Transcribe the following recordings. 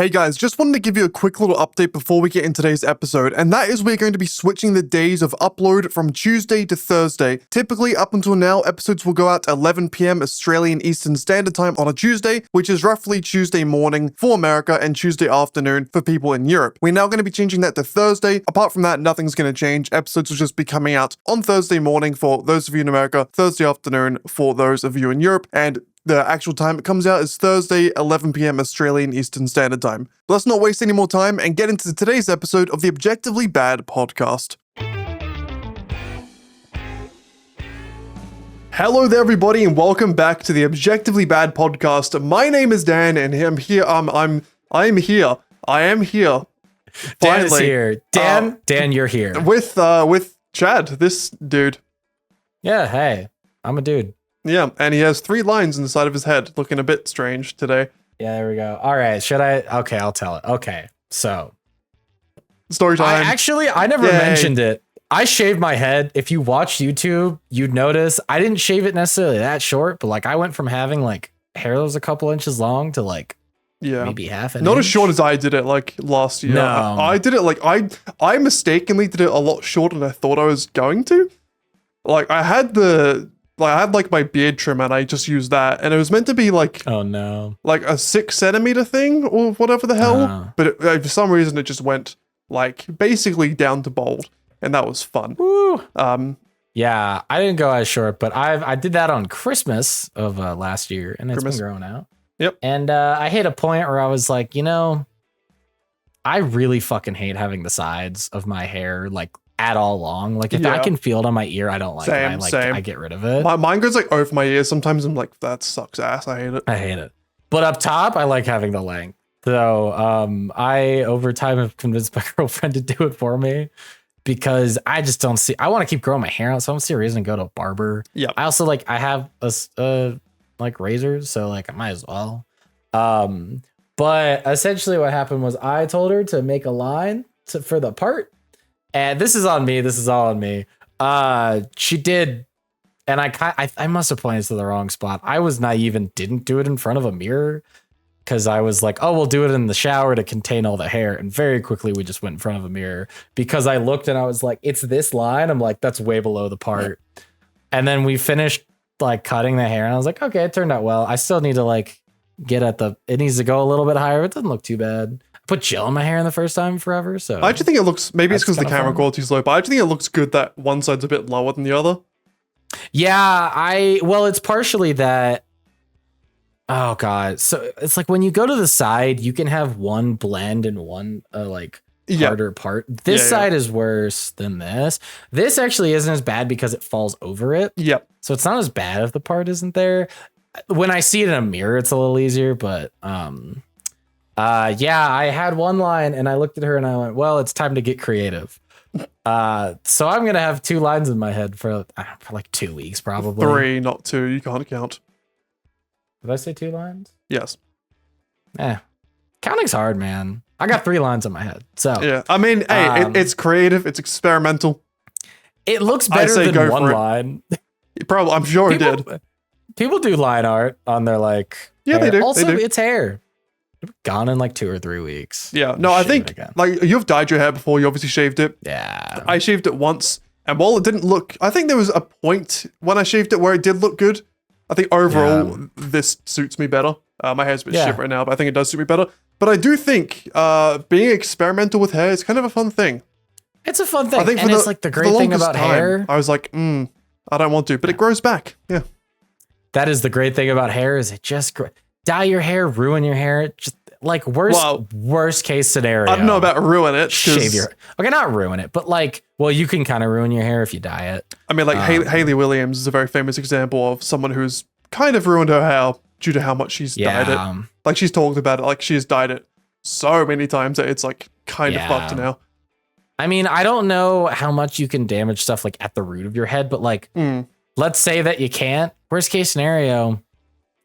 Hey guys, just wanted to give you a quick little update before we get into today's episode, and that is we're going to be switching the days of upload from Tuesday to Thursday. Typically, up until now, episodes will go out at 11 p.m. Australian Eastern Standard Time on a Tuesday, which is roughly Tuesday morning for America and Tuesday afternoon for people in Europe. We're now going to be changing that to Thursday. Apart from that, nothing's going to change. Episodes will just be coming out on Thursday morning for those of you in America, Thursday afternoon for those of you in Europe, and the actual time it comes out is Thursday, 11 p.m. Australian Eastern Standard Time. Let's not waste any more time and get into today's episode of the Objectively Bad podcast. Hello there, everybody, and welcome back to the Objectively Bad podcast. My name is Dan, and I'm here. I am here. Dan is here. Dan, you're here. With Chad, this dude. Yeah, hey, I'm a dude. Yeah, and he has 3 lines in the side of his head, looking a bit strange today. Yeah, there we go. All right, should I? Okay, I'll tell it. Okay, so Story time. I never mentioned it. I shaved my head. If you watch YouTube, you'd notice I didn't shave it necessarily that short, but like I went from having like hair that was a couple inches long to like maybe half an Not inch. as short as I did it like last year. No. I did it like I mistakenly did it a lot shorter than I thought I was going to. Like I had my beard trim and I just used that, and it was meant to be like Oh no, like a 6 centimeter thing or whatever the hell. But for some reason it just went like basically down to bald, and that was fun. woo. Yeah, I didn't go as short, but I did that on Christmas of last year, and it's been growing out. Yep. And I hit a point where I was like, I really fucking hate having the sides of my hair like at all long. Like if I can feel it on my ear, I don't like it. Same. I get rid of it. Mine goes like over my ears. Sometimes I'm like, that sucks ass. I hate it. But up top, I like having the length. So I over time have convinced my girlfriend to do it for me because I just don't see. I want to keep growing my hair out, so I don't see a reason to go to a barber. Yeah. I also I have like razors, so like I might as well. But essentially, what happened was I told her to make a line for the part. And this is on me. This is all on me. She did, and I must have pointed to the wrong spot. I was naive and didn't do it in front of a mirror because I was like, oh, we'll do it in the shower to contain all the hair. And very quickly, we just went in front of a mirror because I looked and I was like, it's this line. I'm like, that's way below the part. And then we finished like cutting the hair, and I was like, okay, it turned out well. I still need to like get at it needs to go a little bit higher. It doesn't look too bad. Put gel in my hair in the first time forever. So I actually think it looks, maybe it's because the camera quality is low, but I actually think it looks good that one side's a bit lower than the other. Yeah, well, it's partially that. Oh God. So it's like when you go to the side, you can have one blend and one harder part. This side is worse than this. This actually isn't as bad because it falls over it. Yep. So it's not as bad if the part isn't there. When I see it in a mirror, it's a little easier, but I had one line and I looked at her and I went, well, it's time to get creative. So I'm going to have 2 lines in my head for like 2 weeks, probably. 3, not 2. You can't count. Did I say 2 lines? Yes. Counting's hard, man. I got 3 lines in my head. So yeah, I mean, hey, it's creative. It's experimental. It looks better than one line. Probably, I'm sure it did. People do line art on their Yeah, hair. they do. Also, they do. it's hair. Gone in like 2 or 3 weeks. Yeah, no, I think like you've dyed your hair before. You obviously shaved it. Yeah, I shaved it once, and while it didn't look, I think there was a point when I shaved it where it did look good. I think overall this suits me better. My hair's a bit shit right now, but I think it does suit me better. But I do think being experimental with hair is kind of a fun thing. It's a fun thing. I think and it's like the great thing about hair. I was like, I don't want to, but it grows back. Yeah. That is the great thing about hair is it just dye your hair, ruin your hair. Just like worst case scenario. I don't know about ruin it. Shave your not ruin it, but like, well, you can kind of ruin your hair if you dye it. I mean, like Hayley Williams is a very famous example of someone who's kind of ruined her hair due to how much she's dyed it. Like she's talked about it, like she's dyed it so many times that it's like kind of fucked now. I mean, I don't know how much you can damage stuff like at the root of your head, but like, let's say that you can't. Worst case scenario,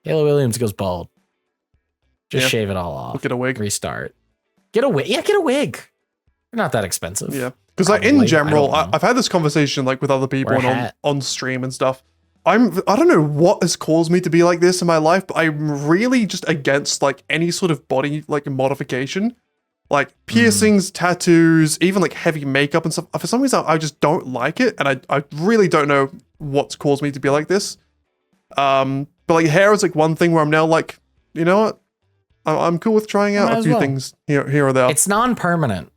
Hayley Williams goes bald. Just shave it all off. Get a wig. Restart. Get a wig. Yeah, get a wig. They're not that expensive. Yeah. Because like in general, I've had this conversation like with other people and on stream and stuff. I don't know what has caused me to be like this in my life, but I'm really just against like any sort of body like modification. Like piercings, tattoos, even like heavy makeup and stuff. For some reason, I just don't like it, and I really don't know what's caused me to be like this. But like hair is like one thing where I'm now like, you know what? I'm cool with trying out Might a as few well. things here or there. It's non-permanent.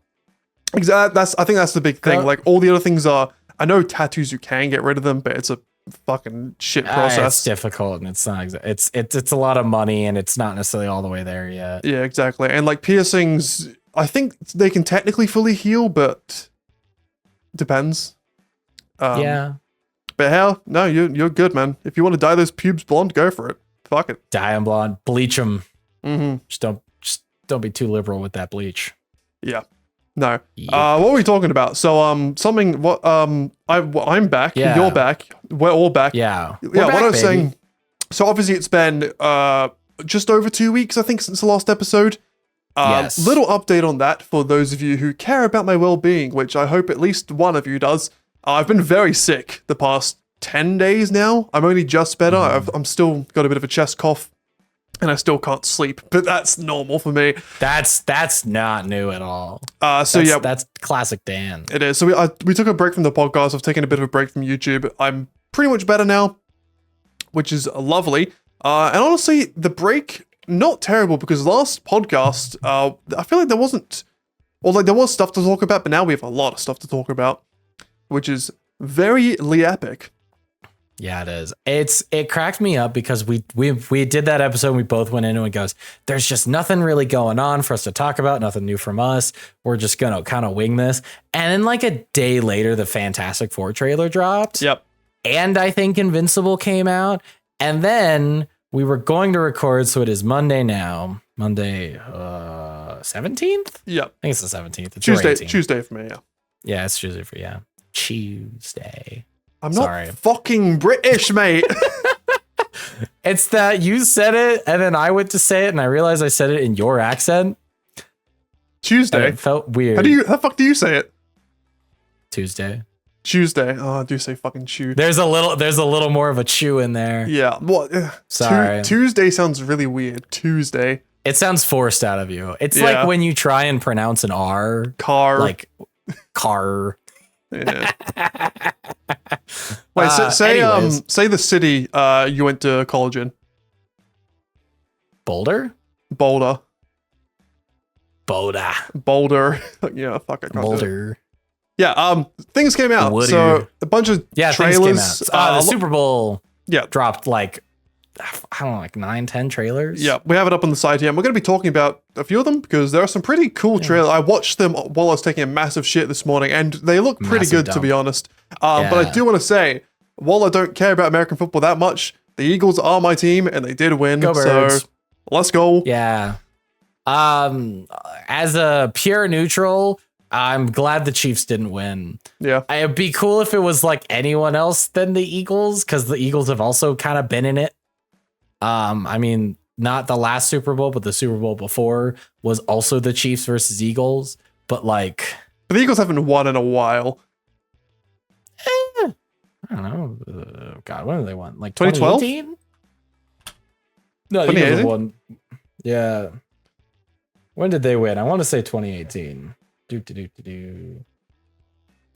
Exactly. I think that's the big thing. Go- Like all the other things are. I know tattoos, you can get rid of them, but it's a fucking shit It's process. difficult, and it's not. It's a lot of money, and it's not necessarily all the way there yet. Yeah, exactly. And like piercings, I think they can technically fully heal, but depends. Yeah, But hell, no, you're good, man. If you want to dye those pubes blonde, go for it. Fuck it. dye 'em blonde, bleach them. Mm-hmm. Just don't be too liberal with that bleach. Yeah. No. Yeah. What were we talking about? So something. What I'm back. Yeah. You're back. We're all back. Yeah. Yeah. We're What back, I was baby. saying. So obviously it's been just over 2 weeks, I think, since the last episode. Yes. Little update on that for those of you who care about my well-being, which I hope at least one of you does. I've been very sick the past 10 days now. I'm only just better. I'm still got a bit of a chest cough, and I still can't sleep, but that's normal for me. That's not new at all. That's classic Dan. It is. So we took a break from the podcast. I've taken a bit of a break from YouTube. I'm pretty much better now, which is lovely. And honestly, the break, not terrible, because last podcast, I feel like there wasn't, or like there was stuff to talk about, but now we have a lot of stuff to talk about, which is very epic. Yeah, it is. It cracked me up because we did that episode and we both went into it and goes, there's just nothing really going on for us to talk about, nothing new from us. We're just gonna kind of wing this. And then like a day later, the Fantastic Four trailer dropped. Yep. And I think Invincible came out. And then we were going to record, so it is Monday now. Monday 17th? Yep. I think it's the 17th. It's your 18th. Tuesday for me, yeah. Yeah, it's Tuesday for yeah. Tuesday. I'm Sorry. not fucking British, mate. It's that you said it and then I went to say it and I realized I said it in your accent. And Tuesday. it felt weird. How the fuck do you say it? Tuesday. Tuesday. Oh, I do say fucking chew. There's a little more of a chew in there. Yeah. What? Sorry. Tuesday sounds really weird. Tuesday. It sounds forced out of you. It's Yeah. like when you try and pronounce an R, Car. like car. Yeah. Wait, say anyways. say the city you went to college in. Boulder? Boulder. Boulder. Boulder. Yeah, fuck, I can't do it. Boulder. Yeah, things came out. Woody. So a bunch of Yeah, trailers. things came out. The Super Bowl Yeah. dropped like, I don't know, like 9-10 trailers. Yeah, we have it up on the side here. And we're going to be talking about a few of them because there are some pretty cool trailers. I watched them while I was taking a massive shit this morning, and they look pretty Massive good, to dump. be honest. But I Yeah. do want to say, while I don't care about American football that much, the Eagles are my team, and they did win. Go Birds. So let's go. Yeah. As a pure neutral, I'm glad the Chiefs didn't win. Yeah. It'd be cool if it was like anyone else than the Eagles, because the Eagles have also kind of been in it. I mean, not the last Super Bowl, but the Super Bowl before was also the Chiefs versus Eagles. But like, But the Eagles haven't won in a while. I don't know. God, when did they won? Like 2012? 2018? No, the Eagles 2018? have won. Yeah. When did they win? I want to say 2018. Do.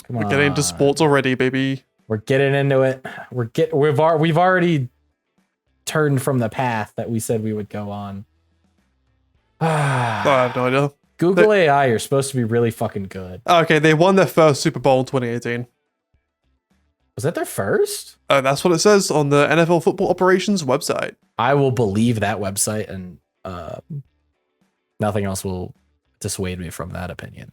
Come on. We're getting into sports already, baby. We're getting into it. We've already turned from the path that we said we would go on. I have no idea. Google AI, you're supposed to be really fucking good. Okay, they won their first Super Bowl in 2018. Was that their first? That's what it says on the NFL Football Operations website. I will believe that website, and nothing else will dissuade me from that opinion.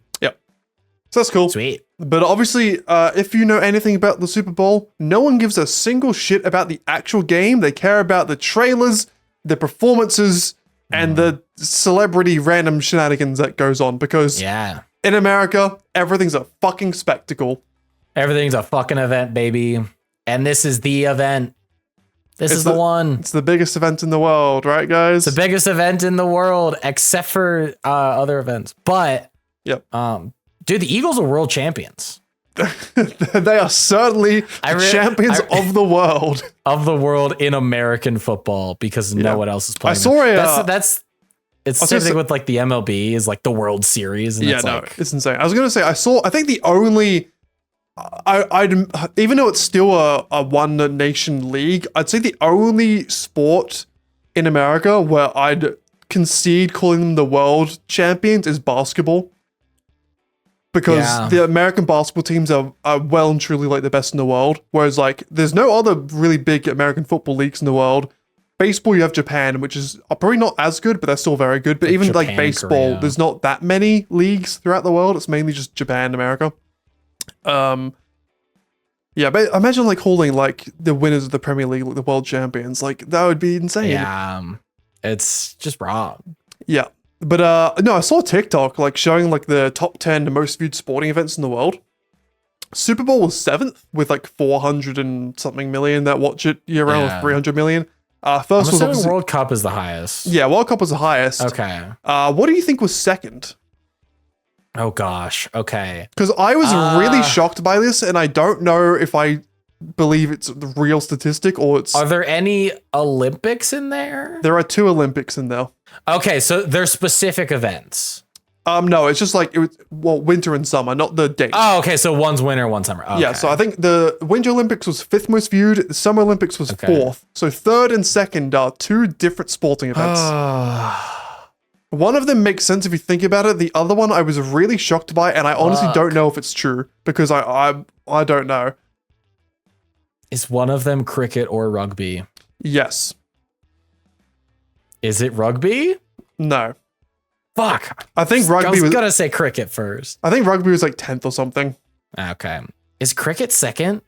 So that's cool. Sweet. But obviously, if you know anything about the Super Bowl, no one gives a single shit about the actual game. They care about the trailers, the performances, and the celebrity random shenanigans that goes on. Because Yeah. in America, everything's a fucking spectacle. Everything's a fucking event, baby. And this is the event. This It's is the one. It's the biggest event in the world, right, guys? The biggest event in the world, except for other events. But Yep. dude, the Eagles are world champions. They are certainly the champions of the world. Of the world in American football because no one else is playing. I saw them. It's same thing with like the MLB is like the World Series. And it's insane. I was gonna say I think the only I'd even though it's still a one nation league, I'd say the only sport in America where I'd concede calling them the world champions is basketball. Because the American basketball teams are well and truly like the best in the world. Whereas like there's no other really big American football leagues in the world. Baseball, you have Japan, which is probably not as good, but they're still very good. But even Japan, like baseball, Korea. There's not that many leagues throughout the world. It's mainly just Japan, America. Yeah, but imagine like holding like the winners of the Premier League, like the world champions. Like that would be insane. Yeah, it's just wrong. Yeah. But no, I saw TikTok like showing like the top 10 most viewed sporting events in the world. Super Bowl was 7th with like 400 and something million that watch it year round with 300 million. First I'm was assuming obviously, World Cup is the highest. yeah, World Cup was the highest. Okay. What do you think was second? Oh gosh. Okay. Because I was really shocked by this, and I don't know if I believe it's the real statistic or it's. Are there any Olympics in there? There are 2 Olympics in there. Okay, so they're specific events. No, it's just like winter and summer, not the date. Oh, okay. So one's winter, one's summer. Okay. Yeah, so I think the Winter Olympics was 5th most viewed. The Summer Olympics was 4th. So 3rd and 2nd are 2 different sporting events. One of them makes sense if you think about it. The other one I was really shocked by, and I honestly don't know if it's true because I don't know. Is one of them cricket or rugby? Yes. Is it rugby? No. Fuck. I think rugby was gonna say cricket first. I think rugby was like 10th or something. Okay. Is cricket second?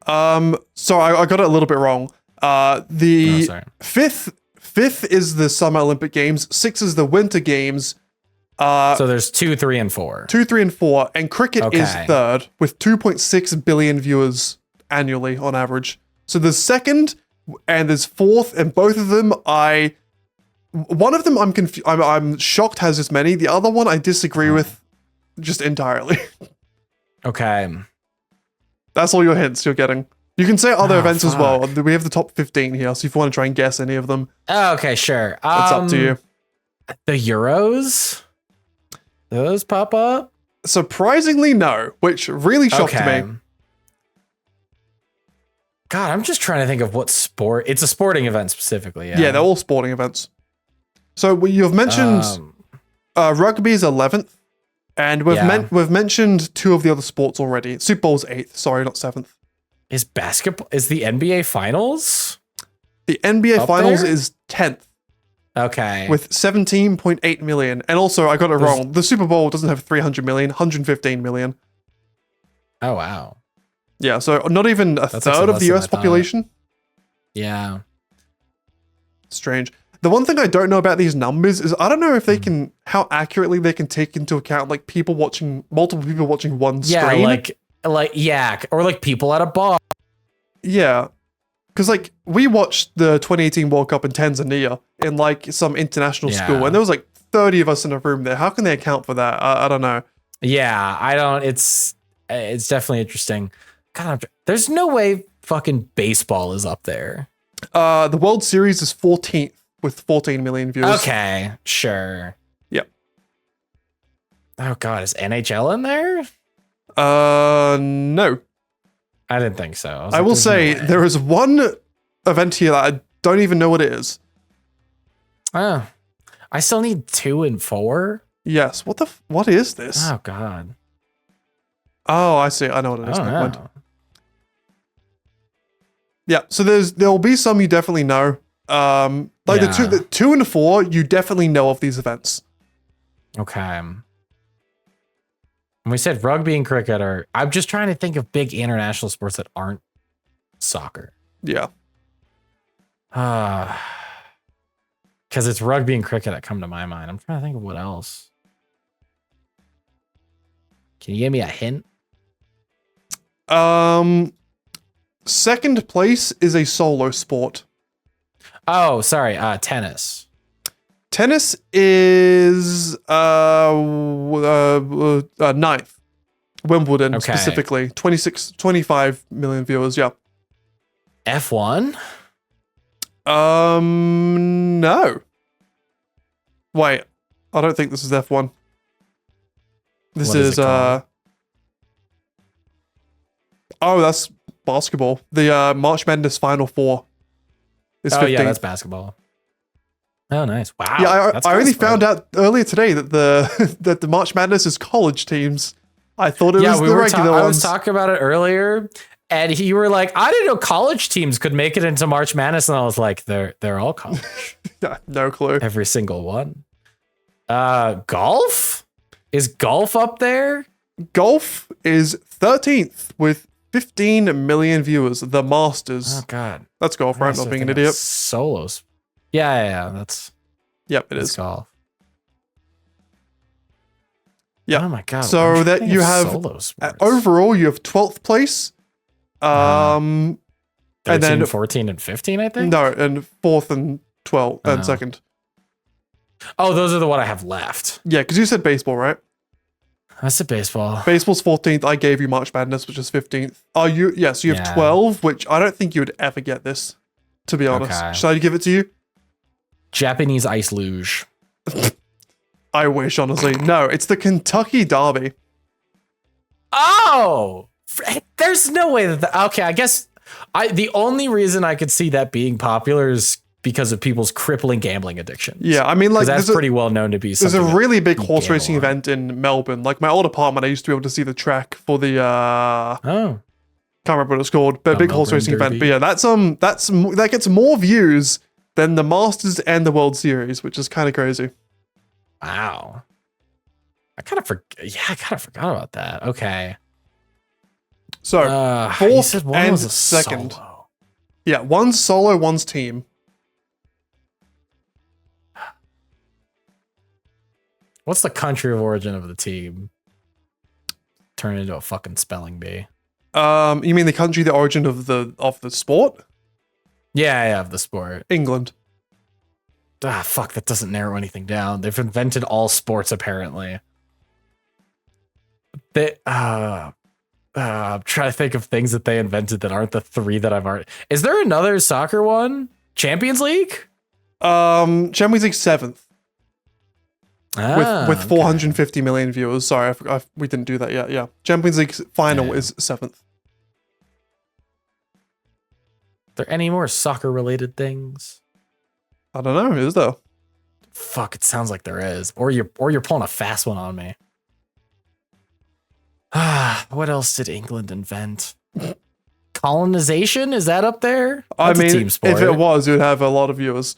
So I got it a little bit wrong. The fifth is the Summer Olympic Games, 6 is the Winter Games. So there's 2, 3, and 4. 2, 3, and 4, and cricket is 3rd with 2.6 billion viewers annually on average. So there's 2nd and there's 4th, and both of them one of them I'm shocked has this many. The other one I disagree with just entirely. Okay. That's all your hints you're getting. You can say other events as well. We have the top 15 here, so if you want to try and guess any of them. Oh, okay, sure. It's up to you. The Euros? Those pop up? Surprisingly, no, which really shocked me. God, I'm just trying to think of what sport. It's a sporting event specifically. Yeah, they're all sporting events. So you've mentioned rugby is 11th, and we've mentioned 2 of the other sports already. Super Bowl's 8th. Sorry, not 7th. Is the NBA Finals? The NBA Up Finals there? is 10th. Okay. With 17.8 million. And also, I got it wrong. The Super Bowl doesn't have 300 million, 115 million. Oh, wow. Yeah, so not even a third of the US population. Yeah. Strange. The one thing I don't know about these numbers is I don't know if they can, how accurately they can take into account like multiple people watching one screen. Or like people at a bar. Yeah. Because like we watched the 2018 World Cup in Tanzania in like some international school, and there was like 30 of us in a room there. How can they account for that? I don't know. Yeah, I don't. It's definitely interesting. God, there's no way fucking baseball is up there. The World Series is 14th with 14 million viewers. Okay, sure. Yep. Oh god, is NHL in there? No. I didn't think so. I will say there is one event here that I don't even know what it is. Oh, I still need 2 and 4. Yes. What is this? Oh god. Oh, I see. I know what it is. Oh, Never mind. no. Yeah. So there'll be some you definitely know. The 2 and 4 you definitely know of these events. Okay. And we said rugby and cricket are. I'm just trying to think of big international sports that aren't soccer. Yeah. Because it's rugby and cricket that come to my mind. I'm trying to think of what else. Can you give me a hint? Second place is a solo sport. Oh, sorry. Tennis. Tennis is 9th. Wimbledon Okay. specifically. 25 million viewers, yeah. F1? No. Wait, I don't think this is F1. This What is is it called? oh, that's basketball. The March Madness Final Four is Oh 15. yeah, that's basketball. Oh nice. Wow. Yeah, that's I only fast, bro. found out earlier today that the that the March Madness is college teams. I thought it was the regular I ones. was talking about it earlier, and you were like, I didn't know college teams could make it into March Madness, and I was like, they're all college. Yeah, no clue. Every single one. Golf? Is golf up there? Golf is 13th with 15 million viewers. The Masters. Oh god. That's golf, right? Not being an idiot. Solos. Yeah, that's Yep, it that's is. golf. Yeah. Oh my god. So I'm that thinking you of have solo sports. overall, you have 12th place. 13, and then 14, and 15, I think. no, and 4th and 12th and Oh. 2nd. Oh, those are the one I have left. Yeah, because you said baseball, right? That's a baseball. Baseball's 14th. I gave you March Madness, which is 15th. Oh, you? Yeah, so you have Yeah. 12, which I don't think you would ever get this, to be honest. Okay. Should I give it to you? Japanese ice luge. I wish, honestly. No, it's the Kentucky Derby. Oh, there's no way that. Okay, I guess the only reason I could see that being popular is because of people's crippling gambling addiction. Yeah, I mean, like, that's there's pretty well known to be. there's a something that really big you horse gamble racing on. event in Melbourne. Like, my old apartment, I used to be able to see the track for the, Oh, can't remember what it's called, but a The big horse Melbourne racing event. Derby. But yeah, that gets more views than the Masters and the World Series, which is kind of crazy. wow. I kind of forgot about that. Okay. So, You fourth said one and was a second. solo. yeah, one's solo, one's team. What's the country of origin of the team? Turn into a fucking spelling bee. You mean the country, the origin of the sport? Yeah, of the sport. England. Ah, fuck, that doesn't narrow anything down. They've invented all sports, apparently. I'm trying to think of things that they invented that aren't the three that I've already. Is there another soccer one? Champions League? Champions League 7th with Okay. 450 million viewers. Sorry, I forgot, we didn't do that yet. Yeah, Champions League final Yeah. is 7th. Are there any more soccer related things? I don't know. Is there? Fuck, it sounds like there is. Or you're pulling a fast one on me. Ah, what else did England invent? Colonization? Is that up there? That's I a mean, team sport. if it was, it would have a lot of viewers.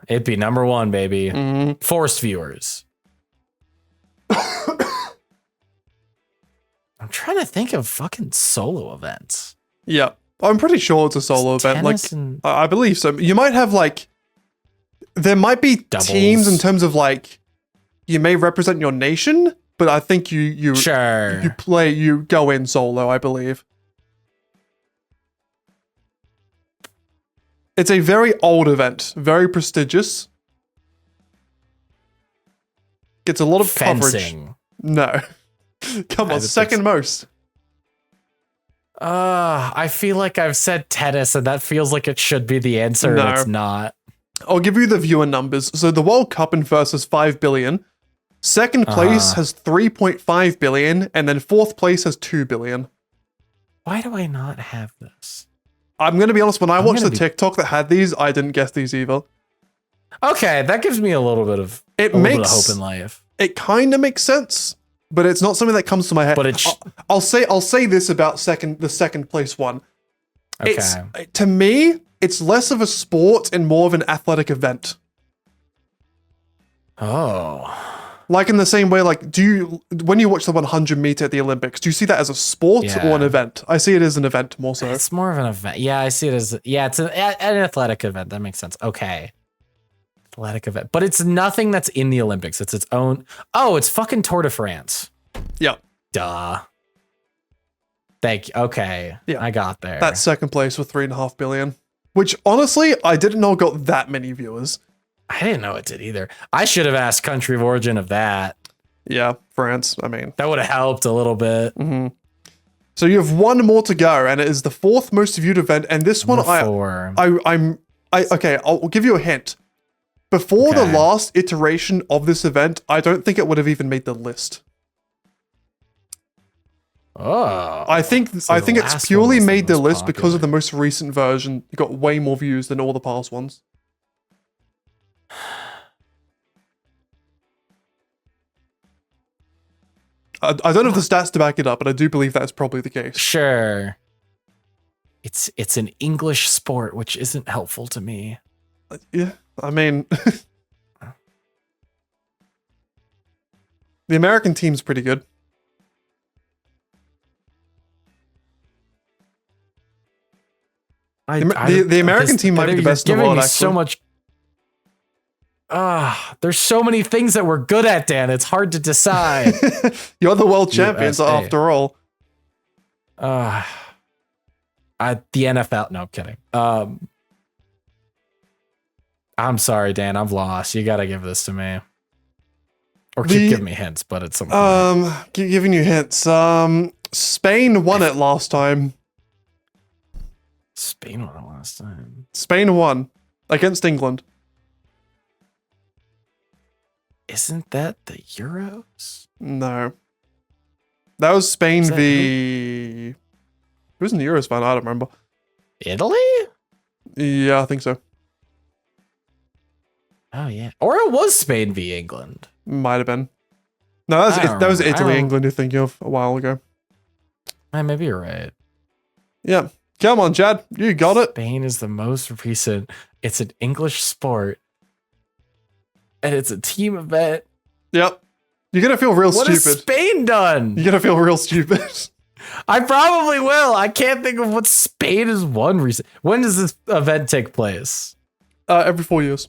It'd be number one, baby. Mhm. Forced viewers. I'm trying to think of fucking solo events. Yeah, I'm pretty sure it's a solo event. Like, Tennis and I believe so. You might have like, there might be Doubles. teams in terms of like, you may represent your nation, but I think you sure. you go in solo. I believe it's a very old event, very prestigious. Gets a lot of coverage. Fencing. No, come I on, don't second think most. I feel like I've said tennis, and that feels like it should be the answer. No. And it's not. I'll give you the viewer numbers. So the World Cup in first is 5 billion. Second place has 3.5 billion, and then fourth place has 2 billion. Why do I not have this? I'm gonna be honest, when I watched the gonna be- TikTok that had these, I didn't guess these either. Okay, that gives me a little bit of It a little bit of makes hope in life. it kind of makes sense, but it's not something that comes to my head. But it's I'll say this about the second place one. okay. It's to me, it's less of a sport and more of an athletic event. Oh, Like in the same way, like when you watch the 100 meter at the Olympics, do you see that as a sport or an Yeah. event? I see it as an event more so. it's more of an event. Yeah, I see it as it's an athletic event. That makes sense. Okay, athletic event, but it's nothing that's in the Olympics. It's its own. Oh, it's fucking Tour de France. Yeah, Duh. Thank you. Okay, Yeah. I got there. that's second place with 3.5 billion. Which honestly, I didn't know got that many viewers. I didn't know it did either. I should have asked country of origin of that. Yeah, France. I mean, That would have helped a little bit. so you have one more to go, and it is the 4th most viewed event. And this one, okay, I'll give you a hint. Before the Okay. last iteration of this event, I don't think it would have even made the list. Oh. I think So the it's last one purely was the made the most list because of the popular. most recent version. It got way more views than all the past ones. I don't have the stats to back it up, but I do believe that's probably the case. Sure. It's an English sport, which isn't helpful to me. Yeah, I mean, the American team's pretty good. The American team might be the best in the you're giving world, me so actually. much. There's so many things that we're good at, Dan. It's hard to decide. You're the world champions USA. after all. The NFL. No, I'm kidding. I'm sorry, Dan. I've lost. You gotta give this to me, or keep giving me hints. But it's some Giving you hints. Spain won it last time. Spain won it last time. Spain won against England. Isn't that the Euros? No, that was Spain Is that v. Who was in the Euros final? I don't remember. Italy? Yeah, I think so. Oh yeah. Or it was Spain v England. Might have been. No, I don't that was remember. I Italy, don't- England. You're thinking of a while ago. Maybe you're right. Yeah, come on, Chad, you got it. Spain is the most recent. It's an English sport. And it's a team event. Yep, you're gonna feel real What has stupid. Spain done? You're gonna feel real stupid. I probably will. I can't think of what Spain has won recent. When does this event take place? Every 4 years.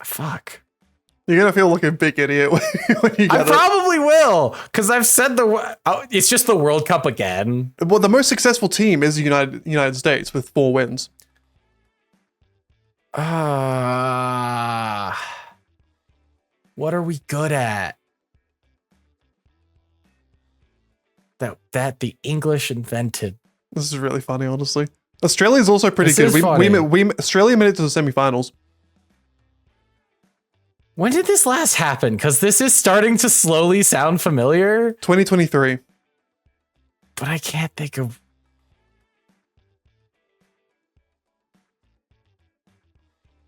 Fuck. You're gonna feel like a big idiot when you I get probably will, because I've said it's just the World Cup again. it. Well, the most successful team is the United States with 4 wins. What are we good at? That the English invented. This is really funny, honestly. Australia's also pretty This good. is We funny. Australia made it to the semifinals. When did this last happen? Because this is starting to slowly sound familiar, 2023. but I can't think of.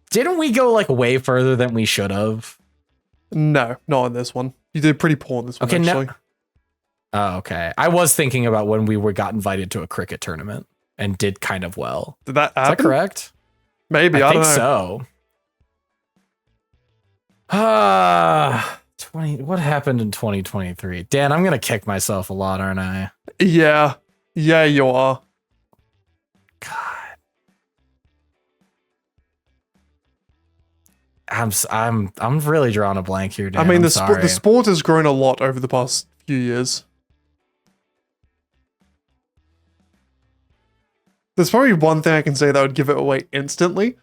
Didn't we go like way further than we should have? No, not in this one. You did pretty poor in this one, Okay, actually. no. Oh, okay. I was thinking about when we got invited to a cricket tournament and did kind of well. Did that Is that happen? correct? Maybe, I I don't think know. so. 20. What happened in 2023? Dan, I'm gonna kick myself a lot, aren't I? Yeah. Yeah, you are. God. I'm really drawing a blank here, Dan. I mean, I'm the sorry. sport has grown a lot over the past few years. There's probably one thing I can say that would give it away instantly.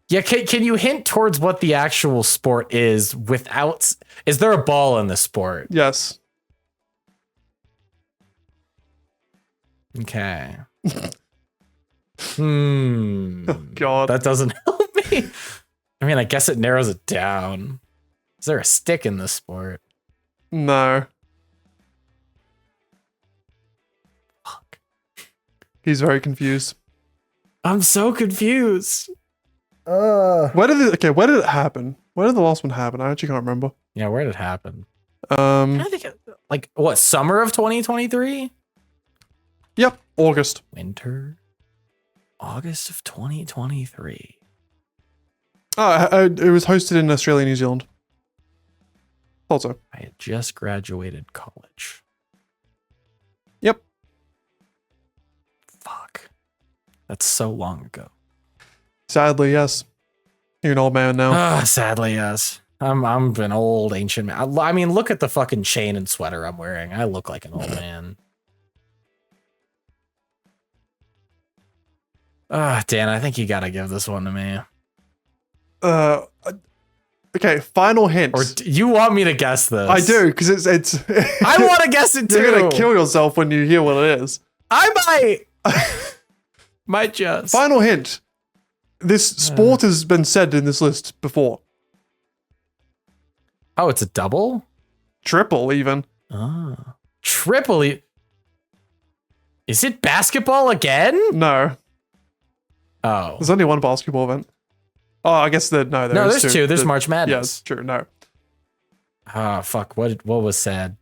Yeah, can you hint towards what the actual sport is without? Is there a ball in the sport? Yes. Okay. Oh, God. That doesn't help me. I mean, I guess it narrows it down. Is there a stick in this sport? No. Fuck. He's very confused. I'm so confused. Where did it happen? Where did the last one happen? I actually can't remember. Yeah, where did it happen? I think like what, summer of 2023? Yep, August. Winter? August of 2023. It was hosted in Australia, New Zealand. Thought so. I had just graduated college. Yep. Fuck. That's so long ago. Sadly, yes. You're an old man now. Sadly, yes. I'm an old ancient man. I mean, look at the fucking chain and sweater I'm wearing. I look like an old man. Dan, I think you gotta give this one to me. Okay, final hint. Or you want me to guess this? I do, because it's I want to guess it too. you're gonna kill yourself when you hear what it is. I might just. Final hint. This sport has been said in this list before. Oh, it's a double? Triple, even. Oh. Triple. Is it basketball again? No. Oh. There's only one basketball event. Oh, I guess there's two. There's March Yeah, Madness. it's true. No. Ah, fuck. What was said?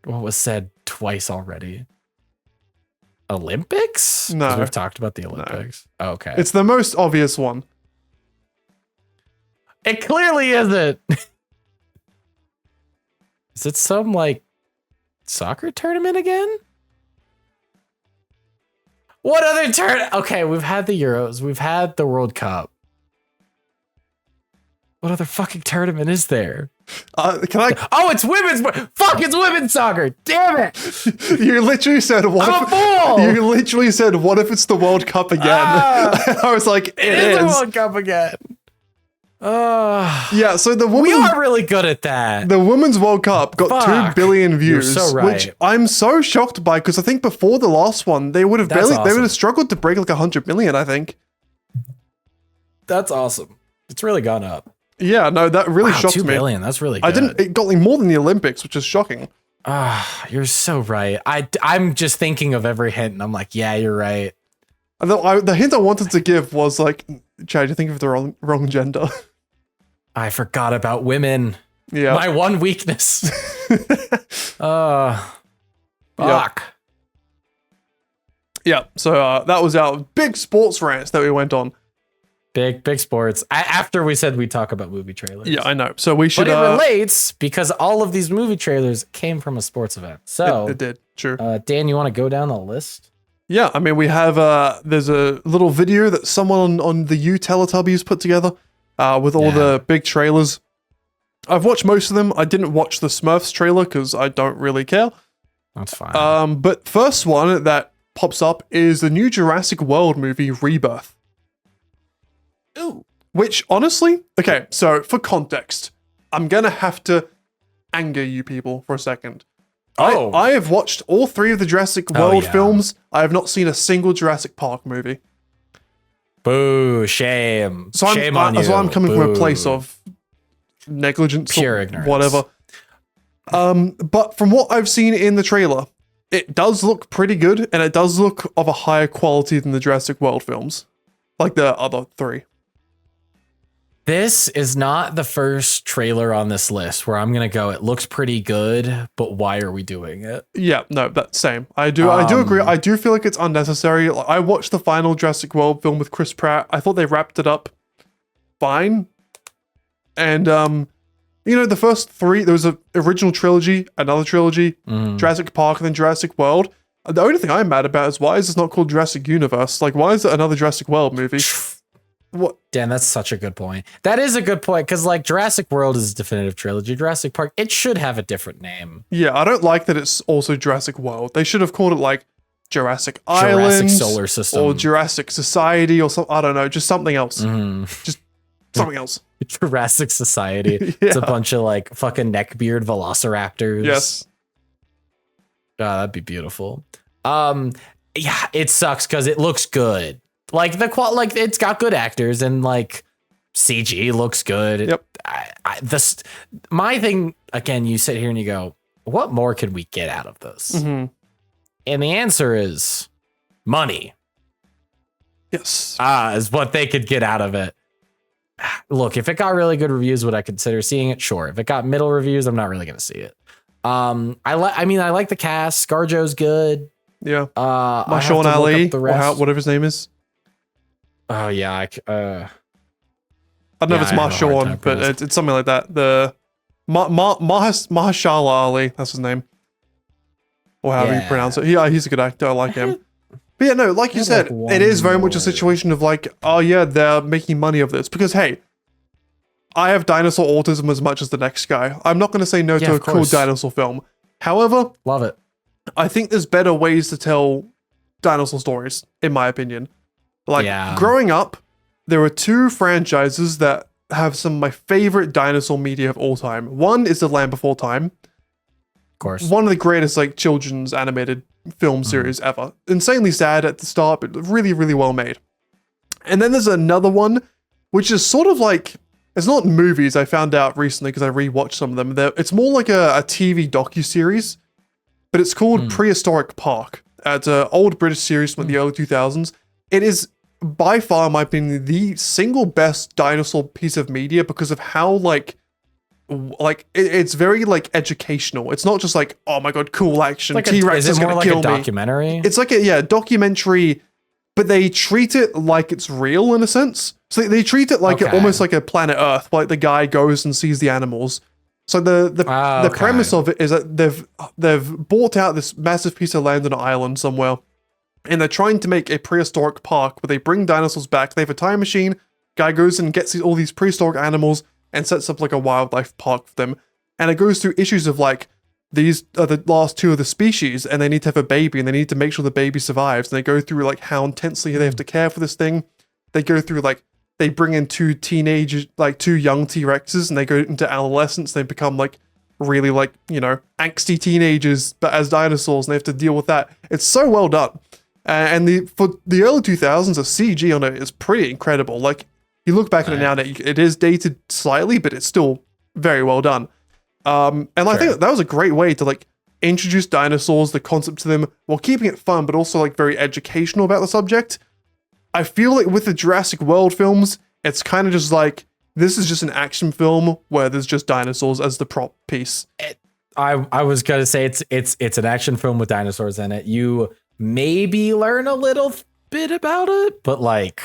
What was said twice already? Olympics? 'Cause No. we've talked about the Olympics. Oh, okay. It's the most obvious one. It clearly isn't. Is it some like soccer tournament again? What other turn? Okay, we've had the Euros. We've had the World Cup. What other fucking tournament is there? Can I? Oh, it's women's. Fuck, it's women's soccer. Damn it. You literally said what? I'm a if, fool! You literally said, "What if it's the World Cup again?" I was like, "It It is the is." World Cup again. Yeah. So the We women. are really good at that. The Women's World Cup got Fuck. 2 billion views, You're so right. which I'm so shocked by because I think before the last one they would have That's they would awesome. have struggled to break like 100 million. I think. That's awesome. It's really gone up. Yeah, no, that really Wow, shocked 2 me. billion. That's really good. I didn't. It got like more than the Olympics, which is shocking. You're so right. I'm just thinking of every hint and I'm like, yeah, you're right. And the hint I wanted to give was like, Chad, you think of the wrong gender. I forgot about women. Yeah. My one weakness. Fuck. Yeah. So that was our big sports rants that we went on. Big sports. After we said we'd talk about movie trailers. Yeah, I know. So we should. But it relates because all of these movie trailers came from a sports event. So it did. True. Dan, you want to go down the list? Yeah, I mean, we have there's a little video that someone on the Teletubbies put together with all the big trailers. I've watched most of them. I didn't watch the Smurfs trailer because I don't really care. That's fine. But first one that pops up is the new Jurassic World movie, Rebirth. Ooh. Which, honestly, okay, so for context, I'm gonna have to anger you people for a second. Oh. I have watched all 3 of the Jurassic World films. I have not seen a single Jurassic Park movie. Boo, shame. So Shame on you. So I'm coming from a Boo. place of negligence, Pure or ignorance. whatever. But from what I've seen in the trailer, it does look pretty good, and it does look of a higher quality than the Jurassic World films, like the other 3. This is not the first trailer on this list where I'm going to go, it looks pretty good, but why are we doing it? Yeah, no, that's same. I do agree. I do feel like it's unnecessary. Like, I watched the final Jurassic World film with Chris Pratt. I thought they wrapped it up fine. And the first 3, there was an original trilogy, another trilogy, Jurassic Park, and then Jurassic World. The only thing I'm mad about is why is this not called Jurassic Universe? Like, why is it another Jurassic World movie? What? Dan, that's such a good point. That is a good point because like Jurassic World is a definitive trilogy. Jurassic Park, it should have a different name. Yeah, I don't like that it's also Jurassic World. They should have called it like Jurassic Island, Solar System, or Jurassic Society, or something. I don't know, just something else. Mm-hmm. Just something else. Jurassic Society. It's a bunch of like fucking neckbeard velociraptors. Yes. That'd be beautiful. Yeah, it sucks because it looks good. Like like it's got good actors and like CG looks good. Yep. My thing again, you sit here and you go, what more can we get out of this? Mm-hmm. And the answer is money. Yes. Is what they could get out of it. Look, if it got really good reviews, would I consider seeing it? Sure. If it got middle reviews, I'm not really going to see it. I like the cast. ScarJo's good. Yeah. Mahershala Mahershala Ali, the or rest. whatever his name is. Oh yeah, I don't know if it's I have a hard time Marshawn, but pronouncing. it's something like that. The Mahershala Ali, that's his name. Or however you Yeah. pronounce it. Yeah, he's a good actor. I like him. But yeah, no, like you have, said, like, it is very one much a more. situation of like, oh yeah, they're making money of this. Because hey, I have dinosaur autism as much as the next guy. I'm not going to say no Yeah, to a of cool course. dinosaur film. However, Love it. I think there's better ways to tell dinosaur stories, in my opinion. Like, Yeah. growing up, there were two franchises that have some of my favorite dinosaur media of all time. One is The Land Before Time, Of course. one of the greatest like children's animated film series ever. Insanely sad at the start, but really, really well made. And then there's another one, which is sort of like, it's not movies, I found out recently because I rewatched some of them. It's more like a TV docuseries, but it's called Prehistoric Park. It's an old British series from the early 2000s. It is by far, in my opinion, the single best dinosaur piece of media because of how it's very like educational. It's not just like, oh my god, cool action, Like T-Rex is more gonna like kill a me. documentary? It's like a documentary, but they treat it like it's real in a sense. So they treat it like Okay. almost like a Planet Earth. Like the guy goes and sees the animals. So the Okay. premise of it is that they've bought out this massive piece of land on an island somewhere, and they're trying to make a prehistoric park where they bring dinosaurs back. They have a time machine. Guy goes and gets all these prehistoric animals and sets up like a wildlife park for them. And it goes through issues of like, these are the last two of the species and they need to have a baby and they need to make sure the baby survives. And they go through like how intensely they have to care for this thing. They go through like, they bring in two young T-Rexes and they go into adolescence. They become like really like, angsty teenagers, but as dinosaurs, and they have to deal with that. It's so well done. And for the early 2000s, the CG on it is pretty incredible. Like, you look back at it now, and it is dated slightly, but it's still very well done. And I think that was a great way to like introduce dinosaurs, the concept to them, while keeping it fun, but also like very educational about the subject. I feel like with the Jurassic World films, it's kind of just like, this is just an action film where there's just dinosaurs as the prop piece. I was gonna say it's an action film with dinosaurs in it. You maybe learn a little bit about it, but like,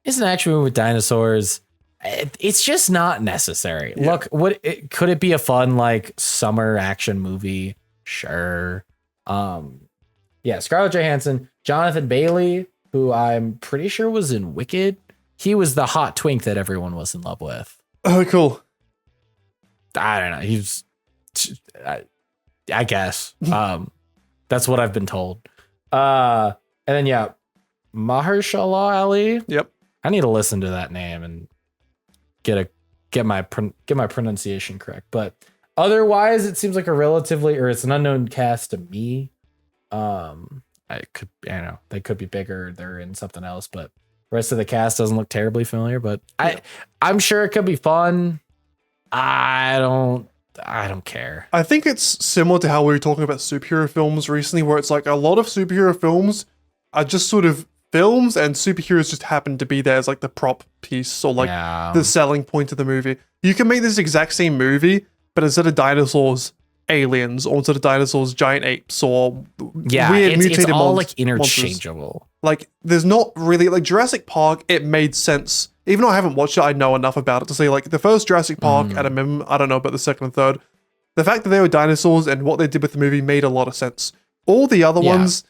it's an action movie with dinosaurs. It's just not necessary. Yeah. Look, could it be a fun like summer action movie? Sure. Yeah, Scarlett Johansson, Jonathan Bailey, who I'm pretty sure was in Wicked. He was the hot twink that everyone was in love with. Oh, cool. I don't know. He's, I guess. That's what I've been told. And then yeah, Mahershala Ali. Yep. I need to listen to that name and get my pronunciation correct. But otherwise, it seems like it's an unknown cast to me. I don't know, they could be bigger. They're in something else, but the rest of the cast doesn't look terribly familiar. But I'm sure it could be fun. I don't care. I think it's similar to how we were talking about superhero films recently, where it's like a lot of superhero films are just sort of films and superheroes just happen to be there as like the prop piece or like the selling point of the movie. You can make this exact same movie, but instead of dinosaurs, aliens, or instead of dinosaurs, giant apes, or weird mutated it's all monsters. like interchangeable. Like, there's not really, like, Jurassic Park, it made sense. Even though I haven't watched it, I know enough about it to say, like, the first Jurassic Park, I don't know about the second and third. The fact that they were dinosaurs and what they did with the movie made a lot of sense. All the other ones,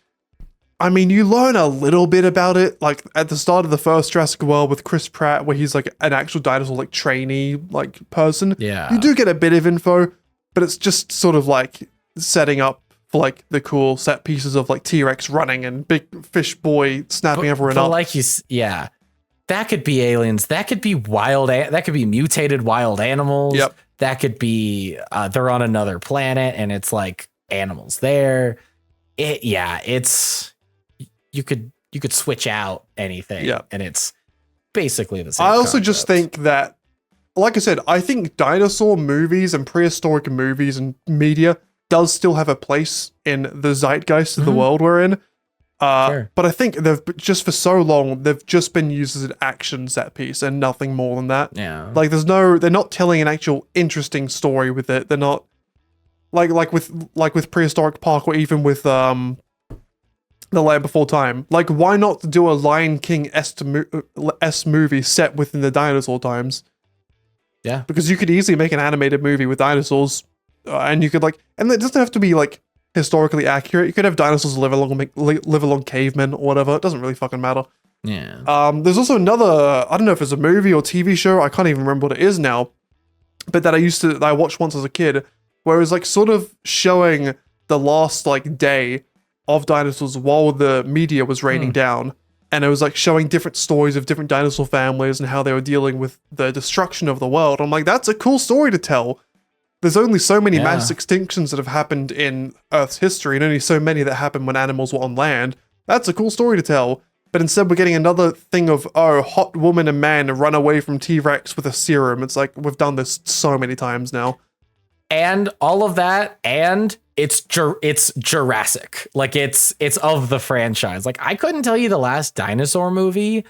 I mean, you learn a little bit about it, like, at the start of the first Jurassic World with Chris Pratt, where he's, like, an actual dinosaur, like, trainee, like, person. Yeah. You do get a bit of info, but it's just sort of, like, setting up for like the cool set pieces of like T-Rex running and big fish boy snapping everyone up. Like that could be aliens. That could be that could be mutated wild animals. Yep. That could be they're on another planet and it's like animals there. It's you could switch out anything. Yeah. And it's basically the same. I also just think that, like I said, I think dinosaur movies and prehistoric movies and media does still have a place in the zeitgeist of the world we're in. Sure. But I think for so long, they've just been used as an action set piece and nothing more than that. Yeah. Like they're not telling an actual interesting story with it. They're not like with Prehistoric Park or even with The Land Before Time. Like, why not do a Lion King-esque movie set within the dinosaur times? Yeah. Because you could easily make an animated movie with dinosaurs, and you could and it doesn't have to be like historically accurate. You could have dinosaurs live along cavemen or whatever. It doesn't really fucking matter. Yeah. There's also another, I don't know if it's a movie or TV show, I can't even remember what it is now, but that I watched once as a kid, where it was like sort of showing the last like day of dinosaurs while the media was raining down. And it was like showing different stories of different dinosaur families and how they were dealing with the destruction of the world. I'm like, that's a cool story to tell. There's only so many mass extinctions that have happened in Earth's history, and only so many that happened when animals were on land. That's a cool story to tell. But instead, we're getting another thing of, oh, hot woman and man run away from T-Rex with a serum. It's like, we've done this so many times now. And all of that, and it's Jurassic. Like it's of the franchise. Like I couldn't tell you the last dinosaur movie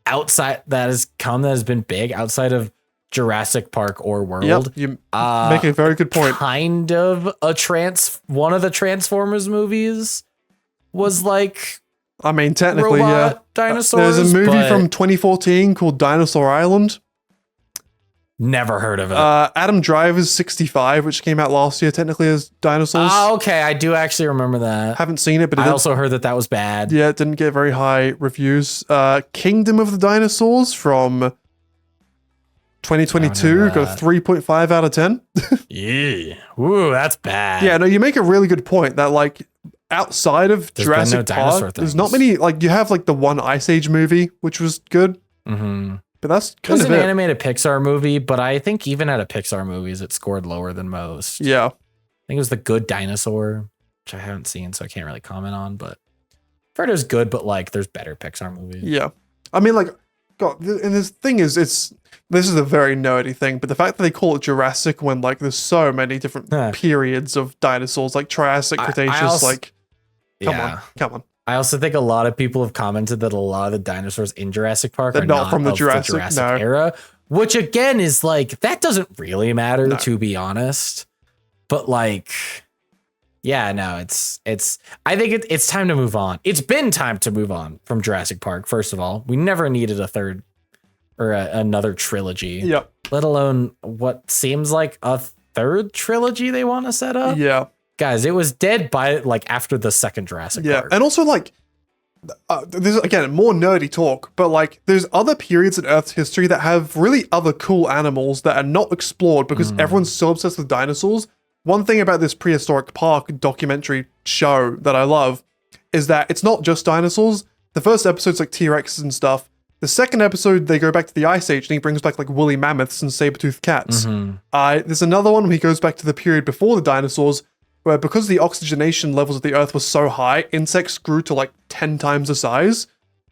outside that has been big outside of Jurassic Park or World. Yep, you make a very good point. Kind of one of the Transformers movies was like, I mean, technically, robot dinosaurs. There's a movie from 2014 called Dinosaur Island. Never heard of it. Adam Driver's 65, which came out last year, technically as dinosaurs. Oh, okay. I do actually remember that. Haven't seen it, but I also heard that was bad. Yeah, it didn't get very high reviews. Kingdom of the Dinosaurs from 2022 got a 3.5 out of 10. Yeah. Ooh, that's bad. Yeah, no, you make a really good point that like outside of Jurassic Park, there's not many. Like you have like the one Ice Age movie, which was good. Mm-hmm. But that's kind of it. It was an animated Pixar movie, but I think even out of Pixar movies, it scored lower than most. Yeah. I think it was The Good Dinosaur, which I haven't seen, so I can't really comment on, but I've heard it was good, but like there's better Pixar movies. Yeah. I mean, like, God, and this thing is, this is a very nerdy thing, but the fact that they call it Jurassic when like there's so many different periods of dinosaurs, like Triassic, Cretaceous, come on. I also think a lot of people have commented that a lot of the dinosaurs in Jurassic Park are not from the of Jurassic era, which again is like, that doesn't really matter, to be honest. But like, yeah, no, I think it's time to move on. It's been time to move on from Jurassic Park. First of all, we never needed a third or another trilogy. Yep. Let alone what seems like a third trilogy they want to set up. Yeah. Guys, it was dead by like after the second Jurassic Park. And also like, there's again more nerdy talk, but like there's other periods in Earth's history that have really other cool animals that are not explored because everyone's so obsessed with dinosaurs. One thing about this prehistoric park documentary show that I love is that it's not just dinosaurs. The first episode's like T-Rexes and stuff. The second episode, they go back to the Ice Age and he brings back like woolly mammoths and saber-toothed cats. There's another one where he goes back to the period before the dinosaurs, where because the oxygenation levels of the Earth were so high, insects grew to like 10 times the size.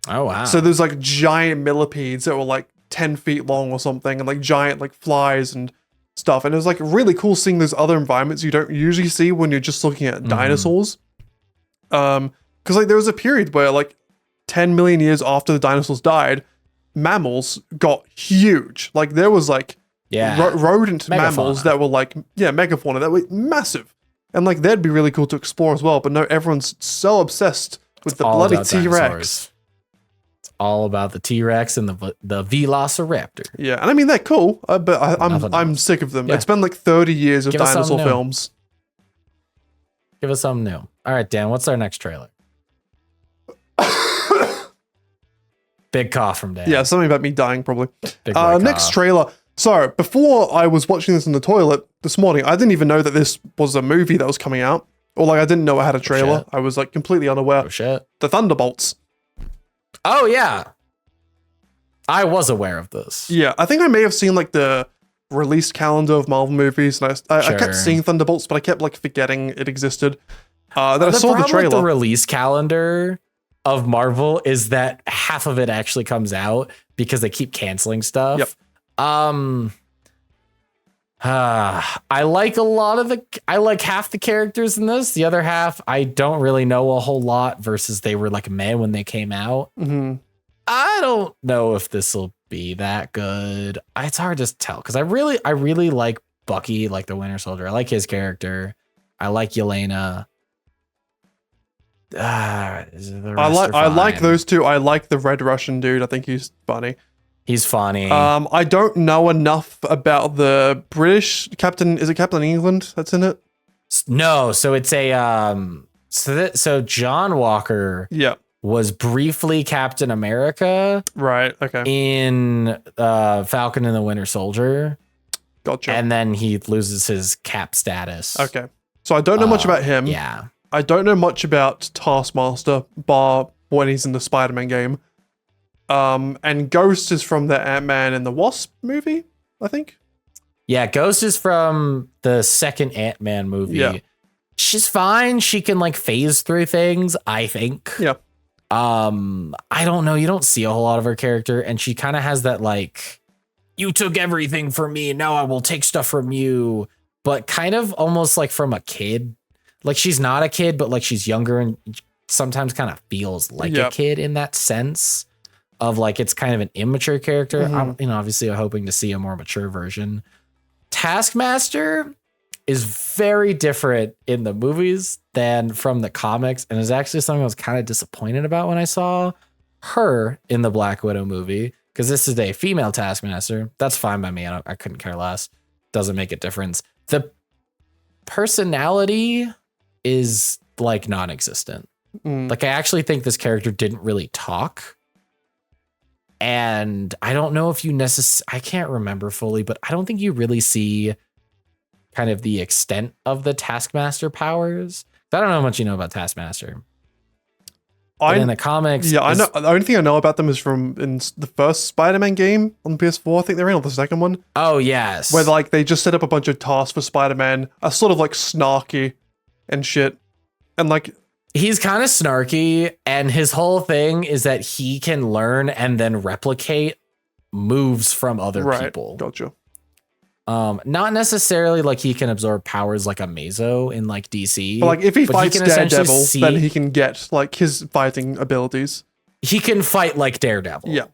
Oh, wow. So there's like giant millipedes that were like 10 feet long or something, and like giant like flies and stuff. And it was like really cool seeing those other environments you don't usually see when you're just looking at dinosaurs. Because like there was a period where like 10 million years after the dinosaurs died, mammals got huge. Like there was like rodent mammals that were like, megafauna that were massive. And like that'd be really cool to explore as well. But no, everyone's so obsessed with the bloody T-Rex. It's all about the T-Rex and the Velociraptor. Yeah, and I mean they're cool, but I'm sick of them. Yeah. It's been like 30 years of dinosaur films. Give us something new. All right, Dan, what's our next trailer? Big cough from Dan. Yeah, something about me dying probably. Next cough. trailer. So before I was watching this in the toilet this morning, I didn't even know that this was a movie that was coming out. Or like I didn't know I had a trailer. I was like completely unaware. Oh shit. The Thunderbolts. Oh yeah. I was aware of this. Yeah, I think I may have seen like the release calendar of Marvel movies, and I kept seeing Thunderbolts, but I kept like forgetting it existed. Then I saw the trailer. With the release calendar of Marvel is that half of it actually comes out because they keep canceling stuff. Yep. I like I like half the characters in this. The other half, I don't really know a whole lot versus they were like meh when they came out. I don't know if this will be that good. It's hard to tell because I really like Bucky, like the Winter Soldier. I like his character. I like Yelena. I like those two. I like the Red Russian dude. I think he's funny. He's funny. I don't know enough about the British Captain. Is it Captain England that's in it? No, so it's a so John Walker. Yeah. Was briefly Captain America. Right. Okay. In Falcon and the Winter Soldier. Gotcha. And then he loses his Cap status. Okay. So I don't know much about him. Yeah. I don't know much about Taskmaster, bar when he's in the Spider-Man game. And Ghost is from the Ant-Man and the Wasp movie, I think. Yeah, Ghost is from the second Ant-Man movie. Yeah. She's fine. She can like phase through things, I think. Yeah. I don't know. You don't see a whole lot of her character, and she kind of has that like, you took everything from me, now I will take stuff from you, but kind of almost like from a kid. Like she's not a kid, but like she's younger and sometimes kind of feels like a kid in that sense of like it's kind of an immature character. I'm, obviously I'm hoping to see a more mature version. Taskmaster is very different in the movies than from the comics, and is actually something I was kind of disappointed about when I saw her in the Black Widow movie, because this is a female Taskmaster. That's fine by me. I couldn't care less. Doesn't make a difference. The personality is like non-existent. Like I actually think this character didn't really talk. And I don't know if you I can't remember fully, but I don't think you really see kind of the extent of the Taskmaster powers. I don't know how much you know about Taskmaster. But in the comics, I know. The only thing I know about them is from in the first Spider-Man game on PS4. I think they're in, or the second one. Oh yes, where like they just set up a bunch of tasks for Spider-Man, are sort of like snarky and shit, and like. He's kind of snarky, and his whole thing is that he can learn and then replicate moves from other people. Gotcha. Not necessarily like he can absorb powers like a Mazo in like DC. But like if he fights Daredevil, then he can get like his fighting abilities. He can fight like Daredevil. Yeah.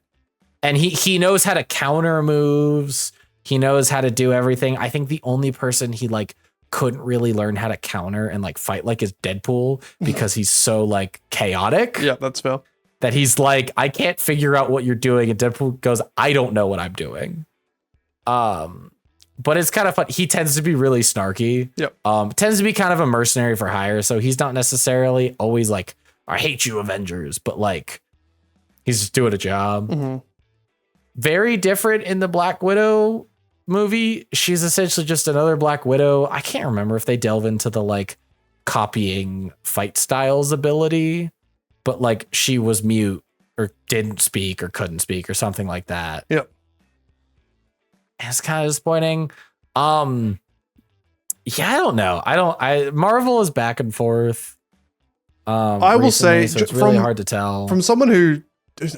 And he knows how to counter moves. He knows how to do everything. I think the only person he like couldn't really learn how to counter and like fight like is Deadpool, because he's so like chaotic. Yeah, that's fair. That he's like, I can't figure out what you're doing, and Deadpool goes, I don't know what I'm doing. But it's kind of fun. He tends to be really snarky. Yep. Tends to be kind of a mercenary for hire, so he's not necessarily always like, I hate you, Avengers, but like he's just doing a job. Very different in the Black Widow movie. She's essentially just another Black Widow. I can't remember if they delve into the like copying fight styles ability, but like she was mute or didn't speak or couldn't speak or something like that. Yep. And it's kind of disappointing. Yeah, I don't know. Marvel is back and forth. I will say, so it's really hard to tell. From someone who,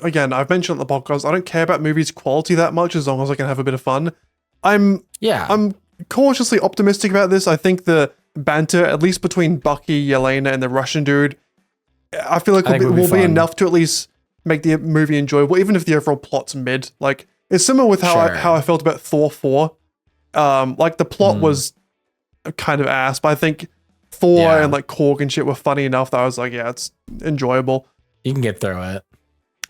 again, I've mentioned on the podcast, I don't care about movies' quality that much as long as I can have a bit of fun. I'm cautiously optimistic about this. I think the banter, at least between Bucky, Yelena, and the Russian dude, I feel like will be enough to at least make the movie enjoyable, even if the overall plot's mid. Like, it's similar with how I felt about Thor 4. Like, the plot was kind of ass, but I think Thor and like Korg and shit were funny enough that I was like, yeah, it's enjoyable. You can get through it.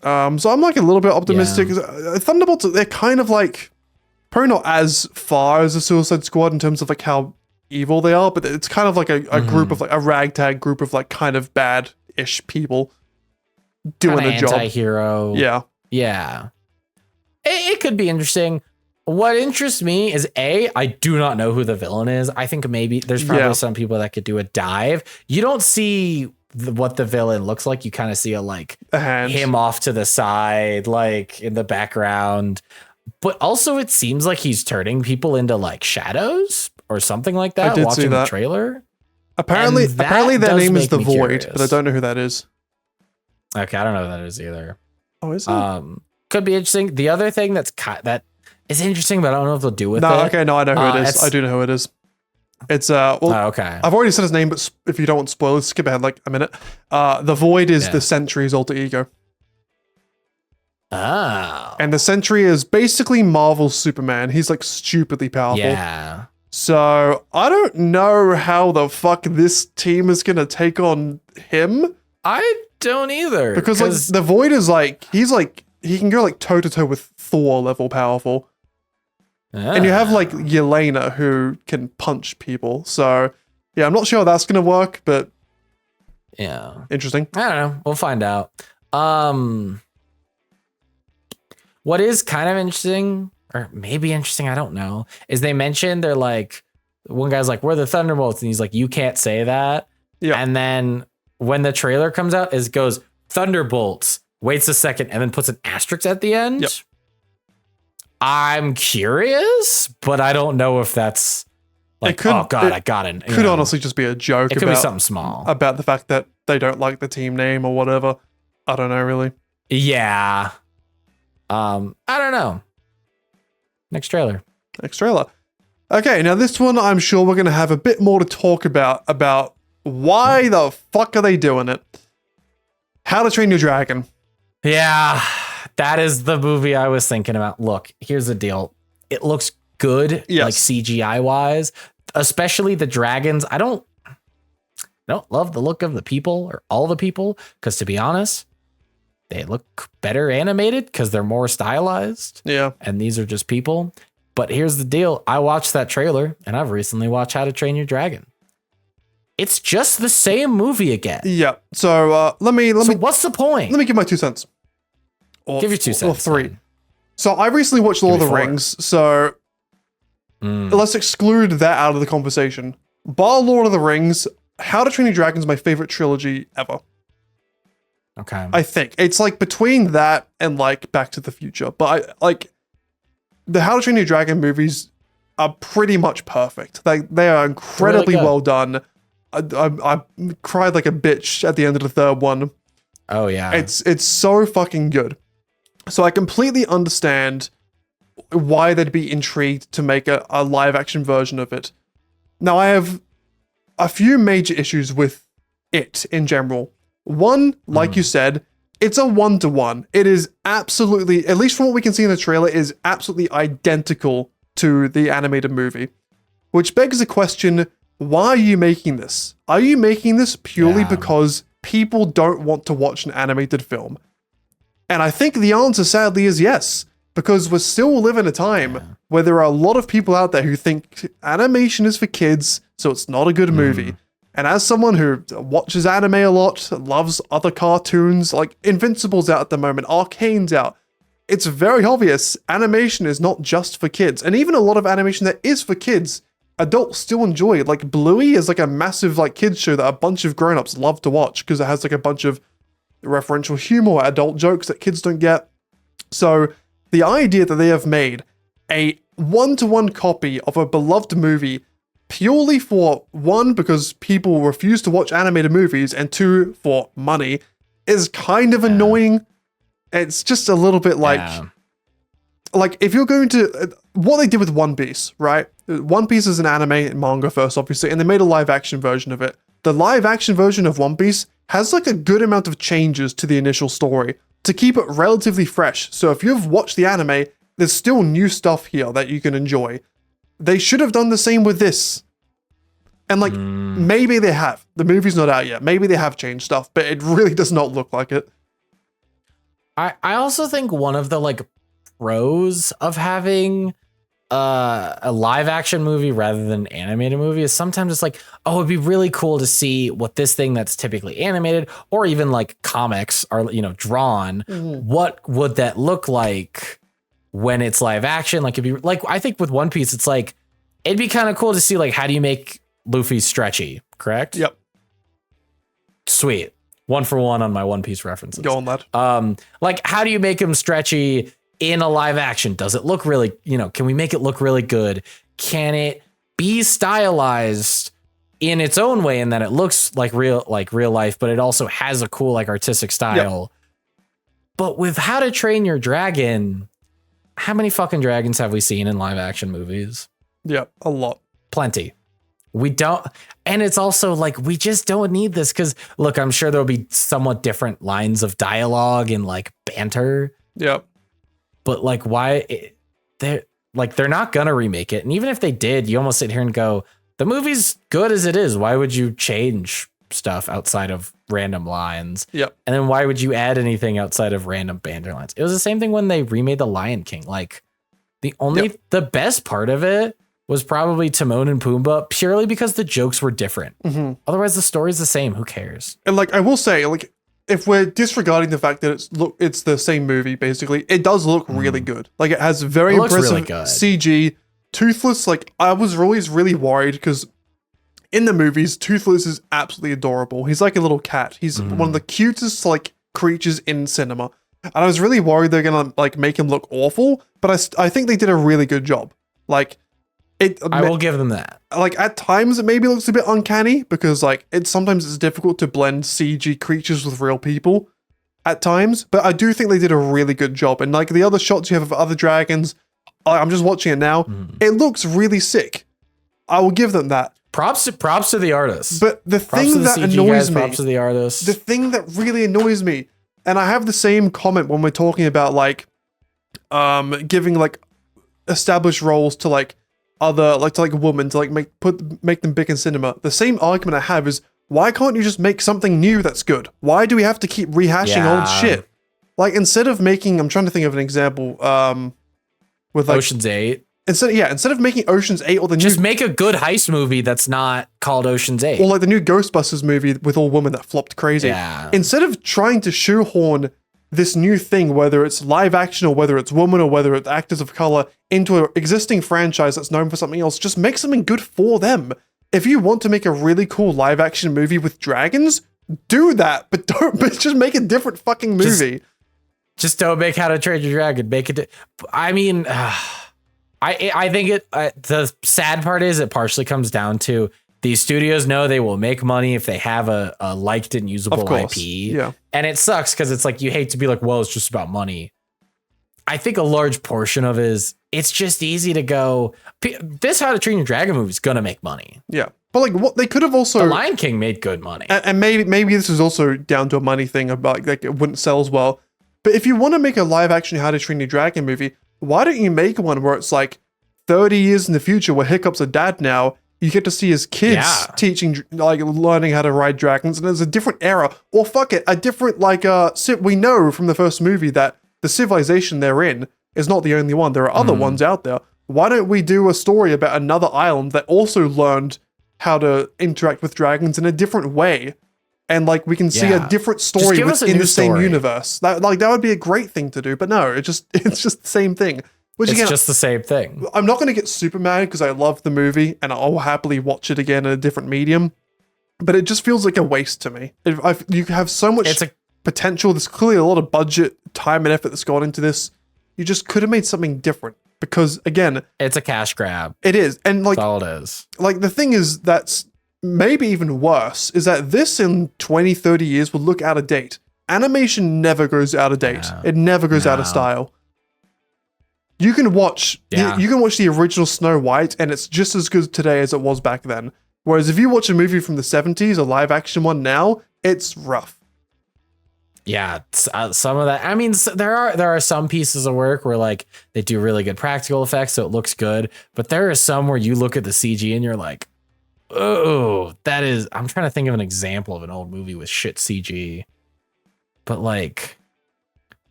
So I'm like a little bit optimistic. Thunderbolts, they're kind of like, probably not as far as the Suicide Squad in terms of like how evil they are, but it's kind of like a group of like a ragtag group of like kind of bad-ish people doing a job. Anti-hero. Yeah. It could be interesting. What interests me is I do not know who the villain is. I think maybe there's probably some people that could do a dive. You don't see what the villain looks like. You kind of see a hand. Him off to the side, like in the background. But also it seems like he's turning people into like shadows or something like that. I did watching see that. the trailer. Apparently their name is The Void, but I don't know who that is. Okay, I don't know who that is either. Oh, is it? Could be interesting. The other thing that is interesting, but I don't know if they'll do with it. Okay, no, I know who it is. I do know who it is. It's okay. I've already said his name, but if you don't want spoilers, skip ahead like a minute. The Void is the Sentry's alter ego. Oh. And the Sentry is basically Marvel's Superman. He's like stupidly powerful. Yeah. So I don't know how the fuck this team is gonna take on him. I don't either. Because like the Void is like he can go like toe to toe with Thor level powerful. And you have like Yelena who can punch people. So yeah, I'm not sure how that's gonna work, but yeah, interesting. I don't know. We'll find out. What is kind of interesting, or maybe interesting, I don't know, is they mentioned they're like, one guy's like, we're the Thunderbolts, and he's like, you can't say that. Yeah. And then when the trailer comes out, it goes Thunderbolts, waits a second, and then puts an asterisk at the end. Yep. I'm curious, but I don't know if that's like, could- oh god, it I got it. Could honestly just be a joke it could be about, something small. about the fact that they don't like the team name or whatever. I don't know, really. Yeah. I don't know. Next trailer. Next trailer. Okay, now this one I'm sure we're going to have a bit more to talk about why the fuck are they doing it? How to Train Your Dragon. Yeah, that is the movie I was thinking about. Look, here's the deal. It looks good, Yes. like CGI wise, especially the dragons. I don't love the look of the people or all the people, because to be honest, they look better animated because they're more stylized. Yeah. And these are just people. But here's the deal. I watched that trailer and I've recently watched How to Train Your Dragon. It's just the same movie again. Yeah. So let me What's the point? let me give my 2 cents. Or, Give your 2 cents. Or 3. man. So I recently watched Lord of me the 4. Rings, so Mm. let's exclude that out of the conversation. Bar Lord of the Rings, How to Train Your Dragon is my favorite trilogy ever. Okay. I think it's like between that and like Back to the Future, but I like the How to Train Your Dragon movies are pretty much perfect. Like they are incredibly good. well done. I cried like a bitch at the end of the third one. Oh yeah. It's so fucking good. So I completely understand why they'd be intrigued to make a live action version of it. Now I have a few major issues with it in general. One, like you said, it's a 1-to-1. It is absolutely, at least from what we can see in the trailer, is absolutely identical to the animated movie. Which begs the question, why are you making this? Are you making this purely Yeah. because people don't want to watch an animated film? And I think the answer, sadly, is yes. Because we still live in a time where there are a lot of people out there who think animation is for kids, so it's not a good movie. And as someone who watches anime a lot, loves other cartoons, like Invincible's out at the moment, Arcane's out, it's very obvious animation is not just for kids. And even a lot of animation that is for kids, adults still enjoy. Like Bluey is like a massive like kids show that a bunch of grown-ups love to watch because it has like a bunch of referential humor, adult jokes that kids don't get. So the idea that they have made a 1-to-1 copy of a beloved movie purely for, one, because people refuse to watch animated movies, and two, for money, is kind of annoying. It's just a little bit like, if you're going to, what they did with One Piece, right? One Piece is an anime and manga first, obviously, and they made a live action version of it. The live action version of One Piece has like a good amount of changes to the initial story to keep it relatively fresh. So if you've watched the anime, there's still new stuff here that you can enjoy. They should have done the same with this. And like, maybe they have. The movie's not out yet. Maybe they have changed stuff, but it really does not look like it. I also think one of the like pros of having a live action movie rather than an animated movie is sometimes it's like, oh, it'd be really cool to see what this thing that's typically animated or even like comics are, you know, drawn. What would that look like when it's live action? Like, it'd be like, I think with One Piece, it's like, it'd be kind of cool to see like, how do you make Luffy stretchy? Correct? Yep. Sweet. 1 for 1 on my One Piece references. Go on, lad. Like, how do you make him stretchy in a live action? Does it look really, you know, can we make it look really good? Can it be stylized in its own way in that it looks like real life, but it also has a cool, like, artistic style? But with How to Train Your Dragon, how many fucking dragons have we seen in live action movies? Yeah, a lot. Plenty. We don't, and it's also like, we just don't need this because, look, I'm sure there'll be somewhat different lines of dialogue and like banter. Yep. But like, why they're not gonna remake it, and even if they did, you almost sit here and go, the movie's good as it is. Why would you change stuff outside of random lines? Yep. And then why would you add anything outside of random banter lines? It was the same thing when they remade The Lion King. Like, the best part of it was probably Timon and Pumbaa, purely because the jokes were different. Otherwise, the story's the same. Who cares? And like, I will say, like, if we're disregarding the fact that it's the same movie, basically, it does look really good. Like, it has very It looks impressive really good. CG. Toothless, like, I was always really worried because in the movies, Toothless is absolutely adorable. He's like a little cat. He's one of the cutest like creatures in cinema. And I was really worried they're gonna like make him look awful, but I think they did a really good job. Like I will give them that. like at times it maybe looks a bit uncanny because like sometimes it's difficult to blend CG creatures with real people at times, but I do think they did a really good job. And like the other shots you have of other dragons, I'm just watching it now. It looks really sick. I will give them that. Props to the artists. But the thing that annoys me, props to the artists. the thing that really annoys me, and I have the same comment when we're talking about like giving like established roles to like other like to like women to like make them big in cinema. The same argument I have is, why can't you just make something new that's good? Why do we have to keep rehashing old shit? Like instead of making, I'm trying to think of an example with like Ocean's 8. Instead of making Ocean's 8 or the Just new, make a good heist movie that's not called Ocean's 8. or like the new Ghostbusters movie with all women that flopped crazy. Yeah. Instead of trying to shoehorn this new thing, whether it's live action or whether it's women or whether it's actors of color, into an existing franchise that's known for something else, just make something good for them. If you want to make a really cool live action movie with dragons, do that, but just make a different fucking movie. Just don't make How to Train Your Dragon. Make it. I mean, I think the sad part is it partially comes down to these studios know they will make money if they have a liked and usable IP. Yeah. And it sucks because it's like you hate to be like, well, it's just about money. I think a large portion of it is it's just easy to go, this How to Train Your Dragon movie is going to make money. Yeah. But like what they could have also, The Lion King made good money. and maybe this is also down to a money thing about like it wouldn't sell as well. But if you want to make a live action How to Train Your Dragon movie, why don't you make one where it's like 30 years in the future where Hiccup's a dad now, you get to see his kids teaching, like learning how to ride dragons, and there's a different era, or fuck it, a different like we know from the first movie that the civilization they're in is not the only one. There are other ones out there. Why don't we do a story about another island that also learned how to interact with dragons in a different way? And like we can see a different story within the same universe. That would be a great thing to do. But no, it's just the same thing. Which It's again, just the same thing. I'm not going to get super mad because I love the movie and I'll happily watch it again in a different medium. But it just feels like a waste to me. You have so much potential. There's clearly a lot of budget, time, and effort that's gone into this. You just could have made something different because again, it's a cash grab. It is, and like that's all it is. Like the thing is that's maybe even worse is that this in 20, 30 years will look out of date. Animation never goes out of date. It never goes out of style. You can watch the original Snow White and it's just as good today as it was back then. Whereas if you watch a movie from the 70s, a live action one now, it's rough. Yeah, some of that. I mean, there are some pieces of work where like they do really good practical effects, so it looks good. But there are some where you look at the CG and you're like, oh, that is. I'm trying to think of an example of an old movie with shit CG, but like,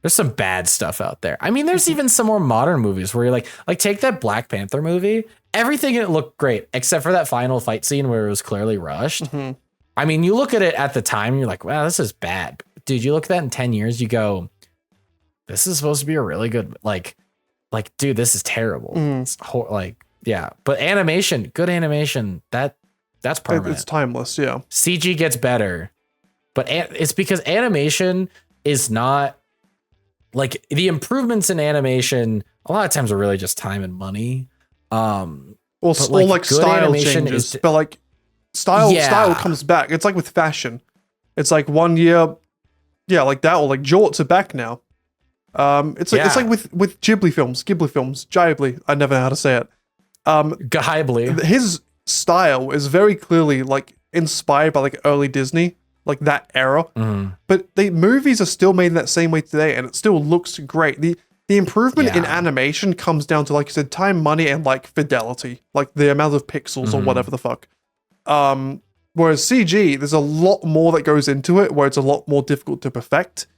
there's some bad stuff out there. I mean, there's even some more modern movies where you're like take that Black Panther movie. Everything in it looked great except for that final fight scene where it was clearly rushed. Mm-hmm. I mean, you look at it at the time and you're like, wow, this is bad. Dude, you look at that in 10 years, you go, this is supposed to be a really good, like, dude, this is terrible. It's but animation, good animation, that's permanent. It's timeless, yeah. CG gets better, but it's because animation is not, like, the improvements in animation, a lot of times are really just time and money. Or like style changes, but like, style comes back. It's like with fashion. It's like 1 year, like that, or like jorts are back now. It's like with Ghibli films. I never know how to say it. Ghibli. His style is very clearly like inspired by like early Disney, like that era. But the movies are still made in that same way today, and it still looks great. The improvement in animation comes down to, like you said, time, money, and like fidelity, like the amount of pixels or whatever the fuck. Whereas CG, there's a lot more that goes into it, where it's a lot more difficult to perfect.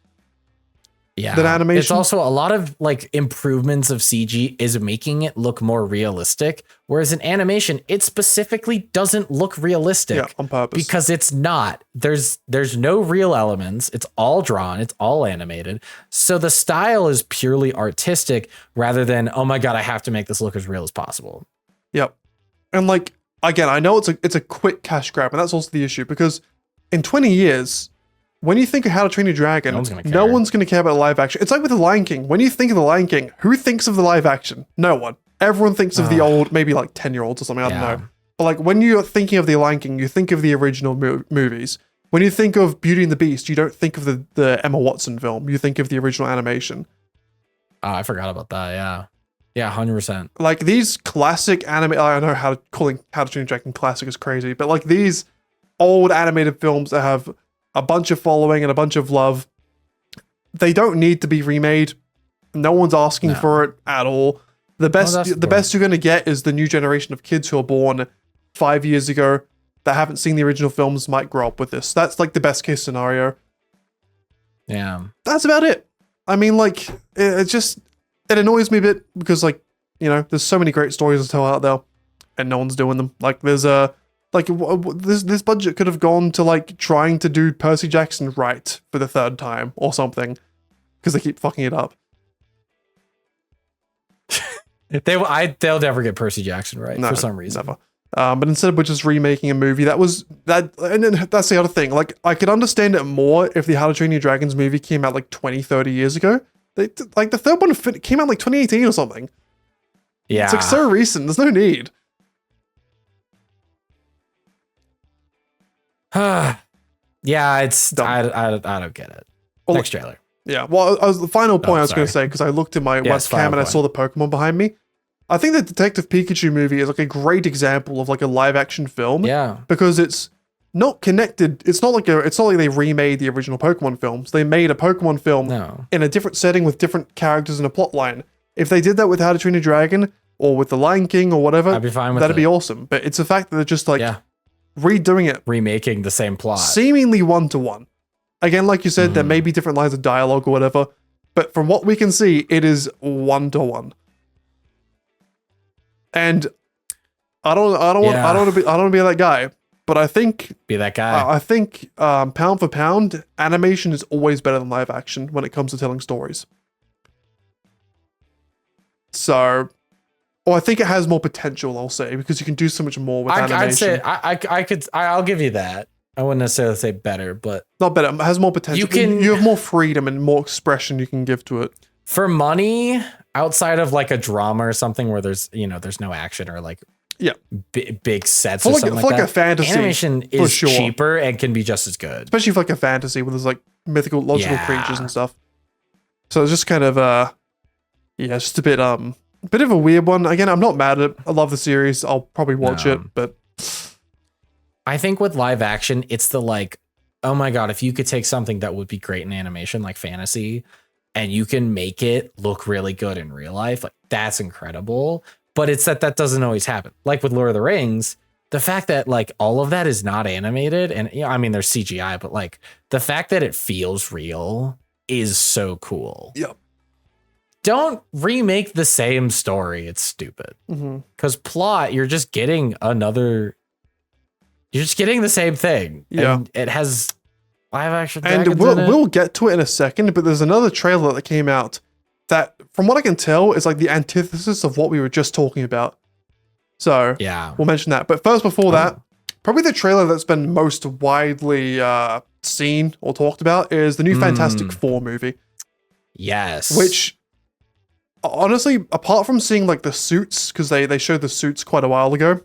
Than animation. It's also a lot of like improvements of CG is making it look more realistic. Whereas in animation, it specifically doesn't look realistic on purpose because it's not. There's no real elements. It's all drawn. It's all animated. So the style is purely artistic rather than, oh my God, I have to make this look as real as possible. Yep. And like again, I know it's a quick cash grab, and that's also the issue because in 20 years, when you think of How to Train Your Dragon, no one's going to care about live action. It's like with The Lion King. When you think of The Lion King, who thinks of the live action? No one. Everyone thinks of the old, maybe like 10-year-olds or something. I don't know. But like when you're thinking of The Lion King, you think of the original movies. When you think of Beauty and the Beast, you don't think of the Emma Watson film. You think of the original animation. Oh, I forgot about that. Yeah. Yeah, 100%. Like these classic anime, I know calling How to Train Your Dragon classic is crazy, but like these old animated films that have a bunch of following and a bunch of love, they don't need to be remade. No one's asking for it at all. The best you're going to get is the new generation of kids who are born 5 years ago that haven't seen the original films might grow up with this. That's like the best case scenario. Yeah. That's about it. I mean, like, it annoys me a bit because, like, you know, there's so many great stories to tell out there and no one's doing them. Like, there's this budget could have gone to, like, trying to do Percy Jackson right for the third time or something because they keep fucking it up. They'll never get Percy Jackson right for some reason. Never. But instead we're just remaking a movie and then that's the other thing. Like, I could understand it more if the How to Train Your Dragons movie came out like 20, 30 years ago. Like the third one came out like 2018 or something. Yeah. It's like so recent. There's no need. Yeah, it's Dumb. I don't get it. Well, Next trailer. Yeah, well, the final point I was going to say, because I looked at my webcam and I saw the Pokemon behind me. I think the Detective Pikachu movie is like a great example of like a live action film. Yeah. Because it's not connected. It's not like they remade the original Pokemon films. They made a Pokemon film in a different setting with different characters and a plot line. If they did that with How to Train Your Dragon or with The Lion King or whatever, I'd be fine with that'd be awesome. But it's the fact that they're just like redoing it, remaking the same plot, seemingly 1-to-1. Again, like you said, there may be different lines of dialogue or whatever, but from what we can see, it is 1-to-1. And I don't want to be that guy, but I think be that guy. I think pound for pound, animation is always better than live action when it comes to telling stories. So, or I think it has more potential. I'll say because you can do so much more with animation. I'd say I'll give you that. I wouldn't necessarily say better, but not better. It has more potential. You have more freedom and more expression you can give to it. For money, outside of like a drama or something where there's no action or like big sets or something like that. A fantasy, animation is cheaper and can be just as good. Especially for like a fantasy where there's like mythical, logical creatures and stuff. So it's just kind of it's just a bit of a weird one. Again, I'm not mad at it. I love the series. I'll probably watch it, but I think with live action, it's the like, oh my God, if you could take something that would be great in animation, like fantasy, and you can make it look really good in real life, like that's incredible. But it's that doesn't always happen. Like with Lord of the Rings, the fact that like all of that is not animated and I mean, there's CGI, but like the fact that it feels real is so cool. Yep. Don't remake the same story. It's stupid. Because plot, you're just getting the same thing. Yeah. And it has live action and we'll get to it in a second, but there's another trailer that came out that, from what I can tell, is like the antithesis of what we were just talking about. So yeah, we'll mention that. But first, before that, probably the trailer that's been most widely seen or talked about is the new Fantastic Four movie. Yes. Which, honestly, apart from seeing like the suits, because they showed the suits quite a while ago,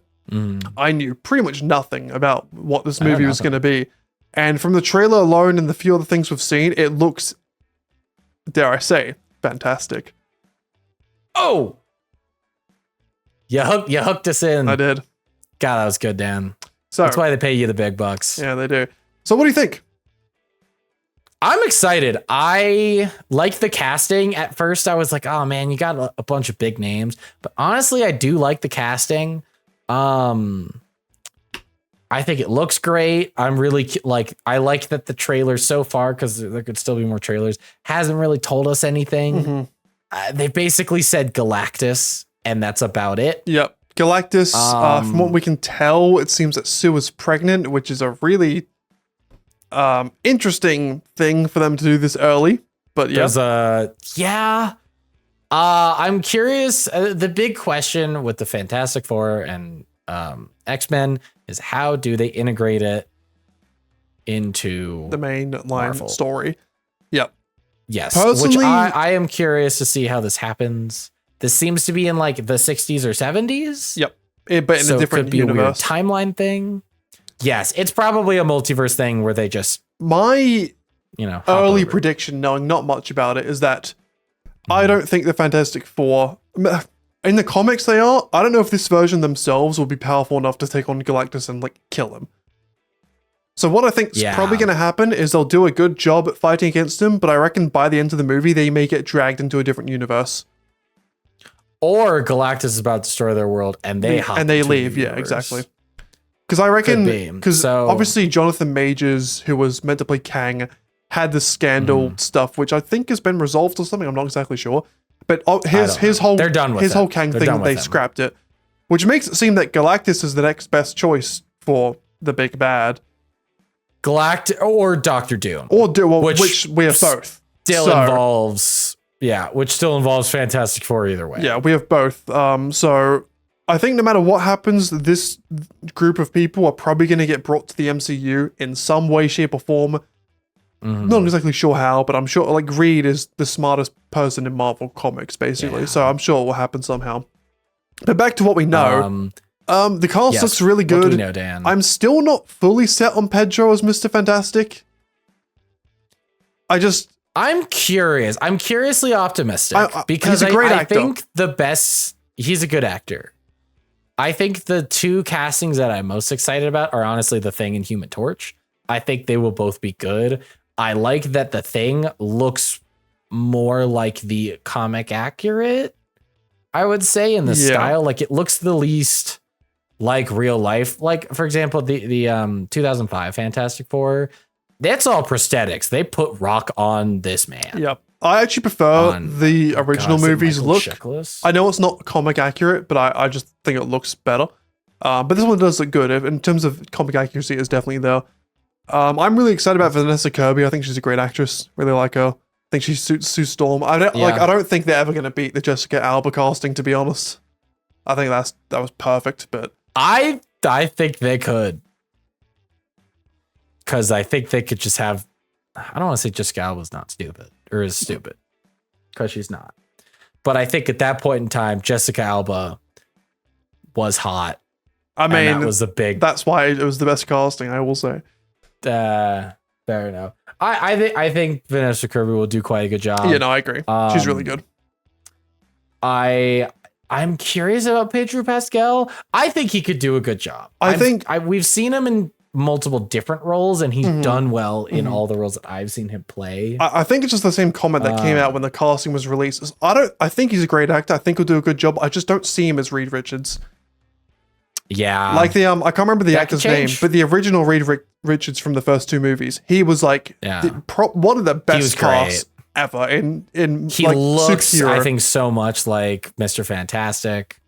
I knew pretty much nothing about what this movie was going to be. And from the trailer alone and the few other things we've seen, it looks, dare I say, fantastic. Oh! You hooked us in. I did. God, that was good, Dan. So that's why they pay you the big bucks. Yeah, they do. So what do you think? I'm excited. I like the casting. At first, I was like, oh man, you got a bunch of big names. But honestly, I do like the casting. I think it looks great. I'm really I like that the trailer so far, because there could still be more trailers, hasn't really told us anything. They basically said Galactus, and that's about it. Yep. Galactus, from what we can tell, it seems that Sue is pregnant, which is a really interesting thing for them to do this early. But I'm curious. The big question with the Fantastic Four and X-Men is how do they integrate it into The main line Marvel. story. Yep. Yes, Personally- which I am curious to see how this happens. This seems to be in like the 60s or 70s. Yep. But in So a it different could be universe. a weird timeline thing. Yes, it's probably a multiverse thing where they just, My hop early over. prediction, knowing not much about it, is that I Mm-hmm. don't think the Fantastic Four, in the comics they are, I don't know if this version themselves will be powerful enough to take on Galactus and like kill him. So what I think is Yeah. probably going to happen is they'll do a good job at fighting against him, but I reckon by the end of the movie they may get dragged into a different universe. Or Galactus is about to destroy their world and they hop and they into leave, the yeah, universe. exactly. Because I reckon, be. because So- obviously Jonathan Majors, who was meant to play Kang, had the scandal Mm-hmm. stuff, which I think has been resolved or something. I'm not exactly sure, but don't his know. whole They're done with his it. whole Kang They're thing, done with they him. scrapped it, which makes it seem that Galactus is the next best choice for the big bad, Galactus or Doctor Doom. or do well, Which which we have both. Still So- involves, which still involves Fantastic Four either way. Yeah, we have both. So I think no matter what happens, this group of people are probably going to get brought to the MCU in some way, shape, or form. Mhm. Not exactly sure how, but I'm sure like Reed is the smartest person in Marvel Comics, basically. Yeah. So I'm sure it will happen somehow. But back to what we know. The cast yes, looks really what do we good. know, Dan? I'm still not fully set on Pedro as Mr. Fantastic. I'm curious. I'm curiously optimistic because he's a great I actor. think he's a good actor. I think the two castings that I'm most excited about are honestly The Thing and Human Torch. I think they will both be good. I like that The Thing looks more like the comic accurate, I would say, in the Yeah. style. Like it looks the least like real life. Like, for example, the 2005 Fantastic Four. That's all prosthetics. They put rock on this man. Yep. I actually prefer On- the original God, is it movies Michael look. Chiklis? I know it's not comic accurate, but I just think it looks better. But this one does look good. In terms of comic accuracy, it's definitely there. I'm really excited about Vanessa Kirby. I think she's a great actress. Really like her. I think she suits Sue Storm. I don't think they're ever going to beat the Jessica Alba casting, to be honest. I think that was perfect, but I think they could. Because I think they could just have. I don't want to say Jessica Alba's not stupid or is stupid, because she's not. But I think at that point in time, Jessica Alba was hot. I And mean, that was a big. that's why it was the best casting, I will say. Fair enough. I think Vanessa Kirby will do quite a good job. Yeah, no, I agree. She's really good. I'm curious about Pedro Pascal. I think he could do a good job. We've seen him in multiple different roles, and he's done well in all the roles that I've seen him play. I think it's just the same comment that came out when the casting was released. I think he's a great actor. I think he'll do a good job. I just don't see him as Reed Richards. Yeah, Like I can't remember the That could actor's name, change. but the original Reed Richards from the first two movies, he was like Yeah. one of the was best great. casts ever in he like looks, superhero. I think, so much like Mr. Fantastic.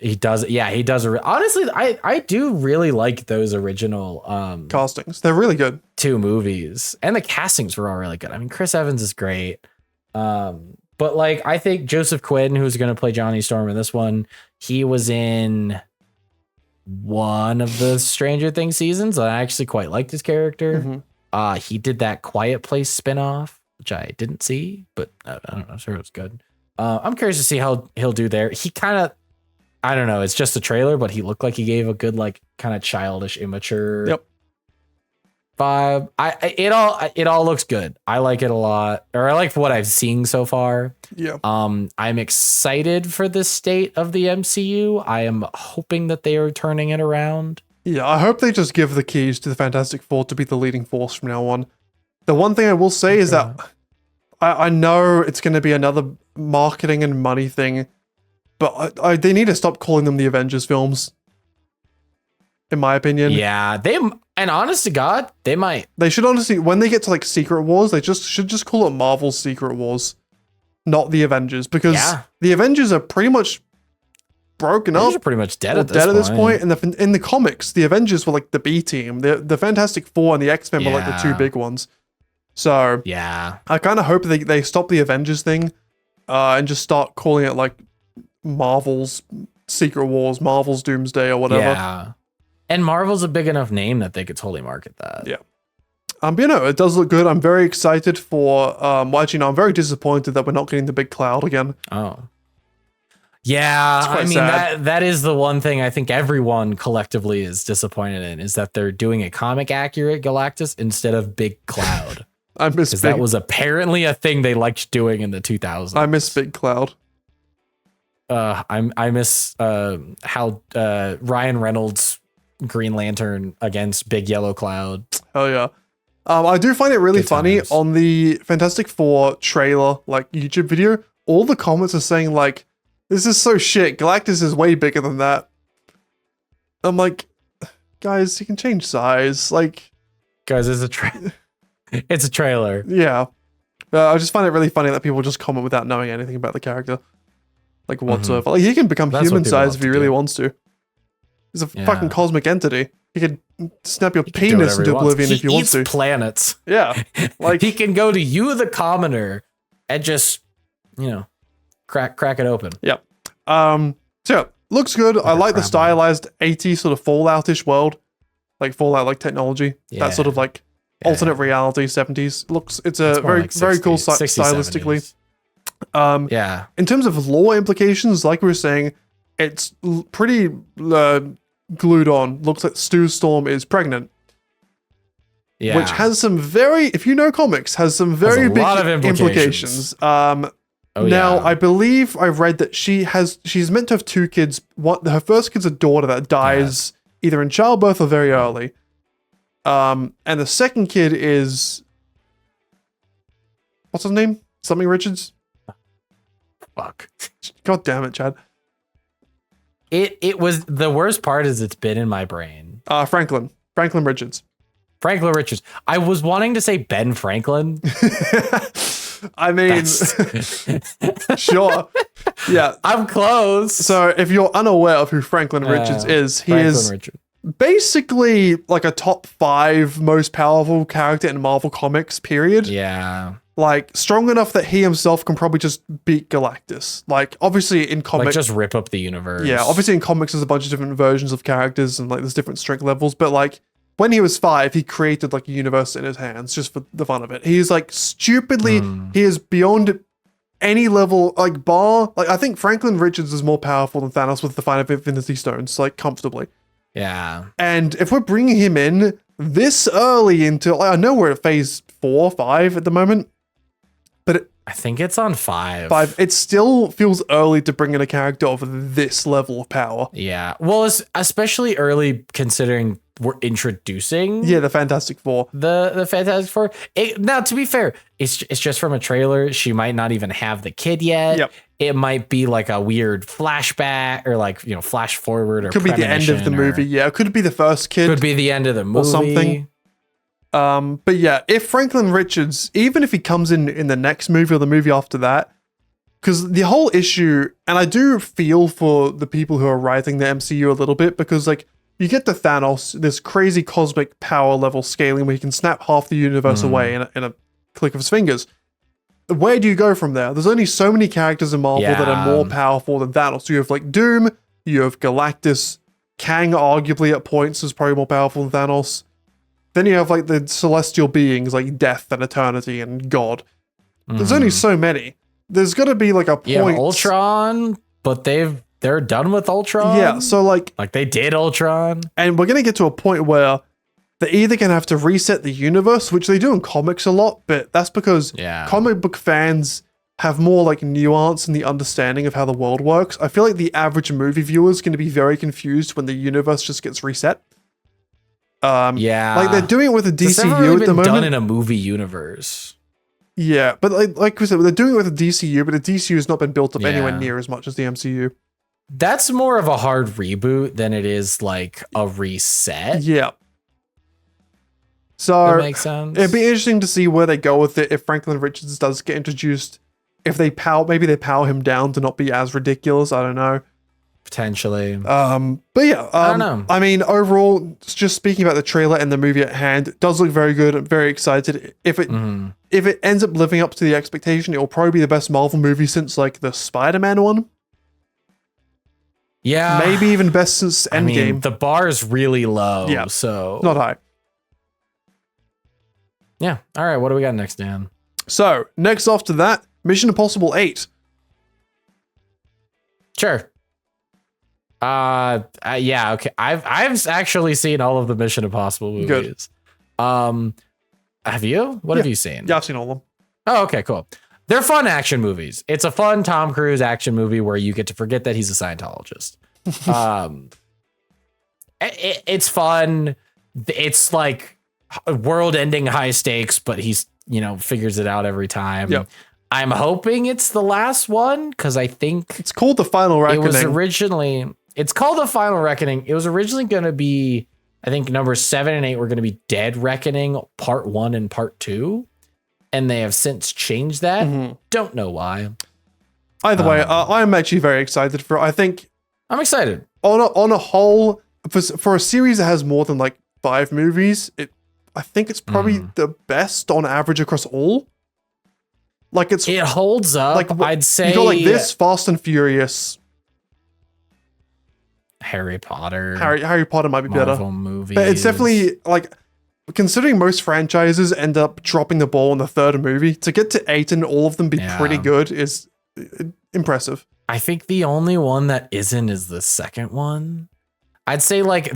He does. Yeah, he does. Honestly, I do really like those original castings. They're really good. two movies, and the castings were all really good. I mean, Chris Evans is great. But like, I think Joseph Quinn, who's going to play Johnny Storm in this one, he was in one of the Stranger Things seasons. I actually quite liked his character. Mhm. He did that Quiet Place spinoff, which I didn't see, but I don't know. I'm sure it was good. I'm curious to see how he'll do there. He kind of, I don't know. It's just a trailer, but he looked like he gave a good, like, kind of childish, immature Yep. vibe. It all looks good. I like it a lot, or I like what I've seen so far. Yeah. I'm excited for the state of the MCU. I am hoping that they are turning it around. Yeah, I hope they just give the keys to the Fantastic Four to be the leading force from now on. The one thing I will say is that I know it's going to be another marketing and money thing, but they need to stop calling them the Avengers films. In my opinion, Yeah, and honest to God, they might. they should honestly, when they get to like Secret Wars, they should just call it Marvel's Secret Wars, not the Avengers, because Yeah. the Avengers are pretty much broken They're up. pretty much dead Or at this dead point. at this point. And in the comics, the Avengers were like the B team. The Fantastic Four and the X-Men were like the two Yeah. big ones. So Yeah, I kind of hope they stop the Avengers thing and just start calling it like Marvel's Secret Wars, Marvel's Doomsday, or whatever. Yeah. And Marvel's a big enough name that they could totally market that. Yeah. But you know, it does look good. I'm very excited for. Well, actually, no, I'm very disappointed that we're not getting the big cloud again. Oh. Yeah, It's quite I mean sad. that is the one thing I think everyone collectively is disappointed in is that they're doing a comic accurate Galactus instead of Big Cloud. I miss Because big. that was apparently a thing they liked doing in the 2000s. I miss Big Cloud. I miss how Ryan Reynolds Green Lantern against Big Yellow Cloud. Hell yeah. I do find it really Good funny times. on the Fantastic Four trailer, like YouTube video. All the comments are saying like, "This is so shit. Galactus is way bigger than that." I'm like, guys, you can change size. Like, Guys, it's a trailer. yeah. I just find it really funny that people just comment without knowing anything about the character, like whatsoever. Like, he can become That's what human people size love if he to really do. wants to. He's a Yeah. fucking cosmic entity. He could snap your Do penis whatever into he wants. oblivion if he wants eats to. planets. Yeah. Like, He can go to you, the commoner, and just, crack it open. So yeah, looks good. I like the crap. stylized 80s sort of Fallout-ish world, like Fallout like technology. That sort Yeah. of like Yeah. alternate reality 70s. It's a It's more very like very cool 60s, stylistically. 70s. Yeah. In terms of lore implications, like we were saying, it's pretty glued on. Looks like Stu Storm is pregnant, Yeah. which has some very, if you know comics, has some very a big lot of implications. Oh, Now, yeah. I believe I read that she's meant to have two kids. Her first kid's a daughter that dies either in childbirth or very early. And the second kid is, what's his name? Something Richards? Fuck. God damn it, Chad. It was the worst part is it's been in my brain. Franklin Richards. Franklin Richards. I was wanting to say Ben Franklin. I mean, sure. Yeah. I'm close. So if you're unaware of who Franklin Richards is, he Franklin is Richards. basically like a top 5 most powerful character in Marvel Comics, period. Yeah. Like, strong enough that he himself can probably just beat Galactus. Like, obviously in Like comics, just rip up the universe. yeah, obviously in comics there's a bunch of different versions of characters and like there's different strength levels, but like when he was 5, he created like a universe in his hands just for the fun of it. He's like stupidly, he is beyond any level, like bar, like I think Franklin Richards is more powerful than Thanos with the 5 Infinity Stones, like comfortably. Yeah. And if we're bringing him in this early into, like, I know we're at phase 4, 5 at the moment, but I think it's on 5. 5, it still feels early to bring in a character of this level of power. Yeah. Well, it's especially early considering we're introducing Yeah, the Fantastic Four. the Fantastic Four. Now, to be fair, it's just from a trailer. She might not even have the kid yet. Yep. It might be like a weird flashback or like, flash forward or Could be the end of the premonition movie. or Yeah, it could be the first kid. Could be the end of the movie. something. But yeah, if Franklin Richards, even if he comes in the next movie or the movie after that, because the whole issue, and I do feel for the people who are writing the MCU a little bit, because like you get to Thanos, this crazy cosmic power level scaling where he can snap half the universe away in a click of his fingers. Where do you go from there? There's only so many characters in Marvel that are more powerful than Thanos. So you have like Doom, you have Galactus, Kang arguably at points is probably more powerful than Thanos. Then you have like the celestial beings like Death and Eternity and God. There's only so many. There's got to be like a point. Yeah, Ultron, but they're done with Ultron. Yeah, so like they did Ultron. and we're going to get to a point where they're either going to have to reset the universe, which they do in comics a lot, but that's because Yeah. comic book fans have more like nuance in the understanding of how the world works. I feel like the average movie viewer is going to be very confused when the universe just gets reset. Yeah. Like they're doing it with the It's never DCU really at the been done moment. in a movie universe. Yeah, but like we said, they're doing it with the DCU, but the DCU has not been built up anywhere Yeah. near as much as the MCU. That's more of a hard reboot than it is like a reset. Yeah. That So makes sense. it'd be interesting to see where they go with it if Franklin Richards does get introduced. If they maybe they power him down to not be as ridiculous. I don't know. Potentially. But yeah, I don't know. I mean, overall, just speaking about the trailer and the movie at hand, it does look very good. I'm very excited. If it ends up living up to the expectation, it will probably be the best Marvel movie since like the Spider-Man one. Yeah. Maybe even best since I mean, Endgame. the bar is really low. Yeah. So Not high. yeah. All right. What do we got next, Dan? So, next after that, Mission Impossible 8. Sure. Yeah, okay. I've actually seen all of the Mission Impossible movies. Good. Have you? What have you seen? Yeah, I've seen all of them. Oh, okay, cool. They're fun action movies. It's a fun Tom Cruise action movie where you get to forget that he's a Scientologist. It's fun. It's like world-ending high stakes, but he's, figures it out every time. Yep. I'm hoping it's the last one because I think It's called The Final Reckoning. It's called The Final Reckoning. It was originally going to be, I think numbers 7 and 8 were going to be Dead Reckoning Part 1 and Part 2. And they have since changed that. Mm-hmm. Don't know why. Either way, I'm actually very excited for it. I think I'm excited. on a whole, for a series that has more than like 5 movies, I think it's probably the best on average across all. Like it holds up. like I'd say you got like this, Fast and Furious, Harry Potter, Harry Potter might be Marvel better, movies. but it's definitely like, considering most franchises end up dropping the ball in the third movie, to get to 8 and all of them be pretty good is impressive. I think the only one that isn't is the second one. I'd say like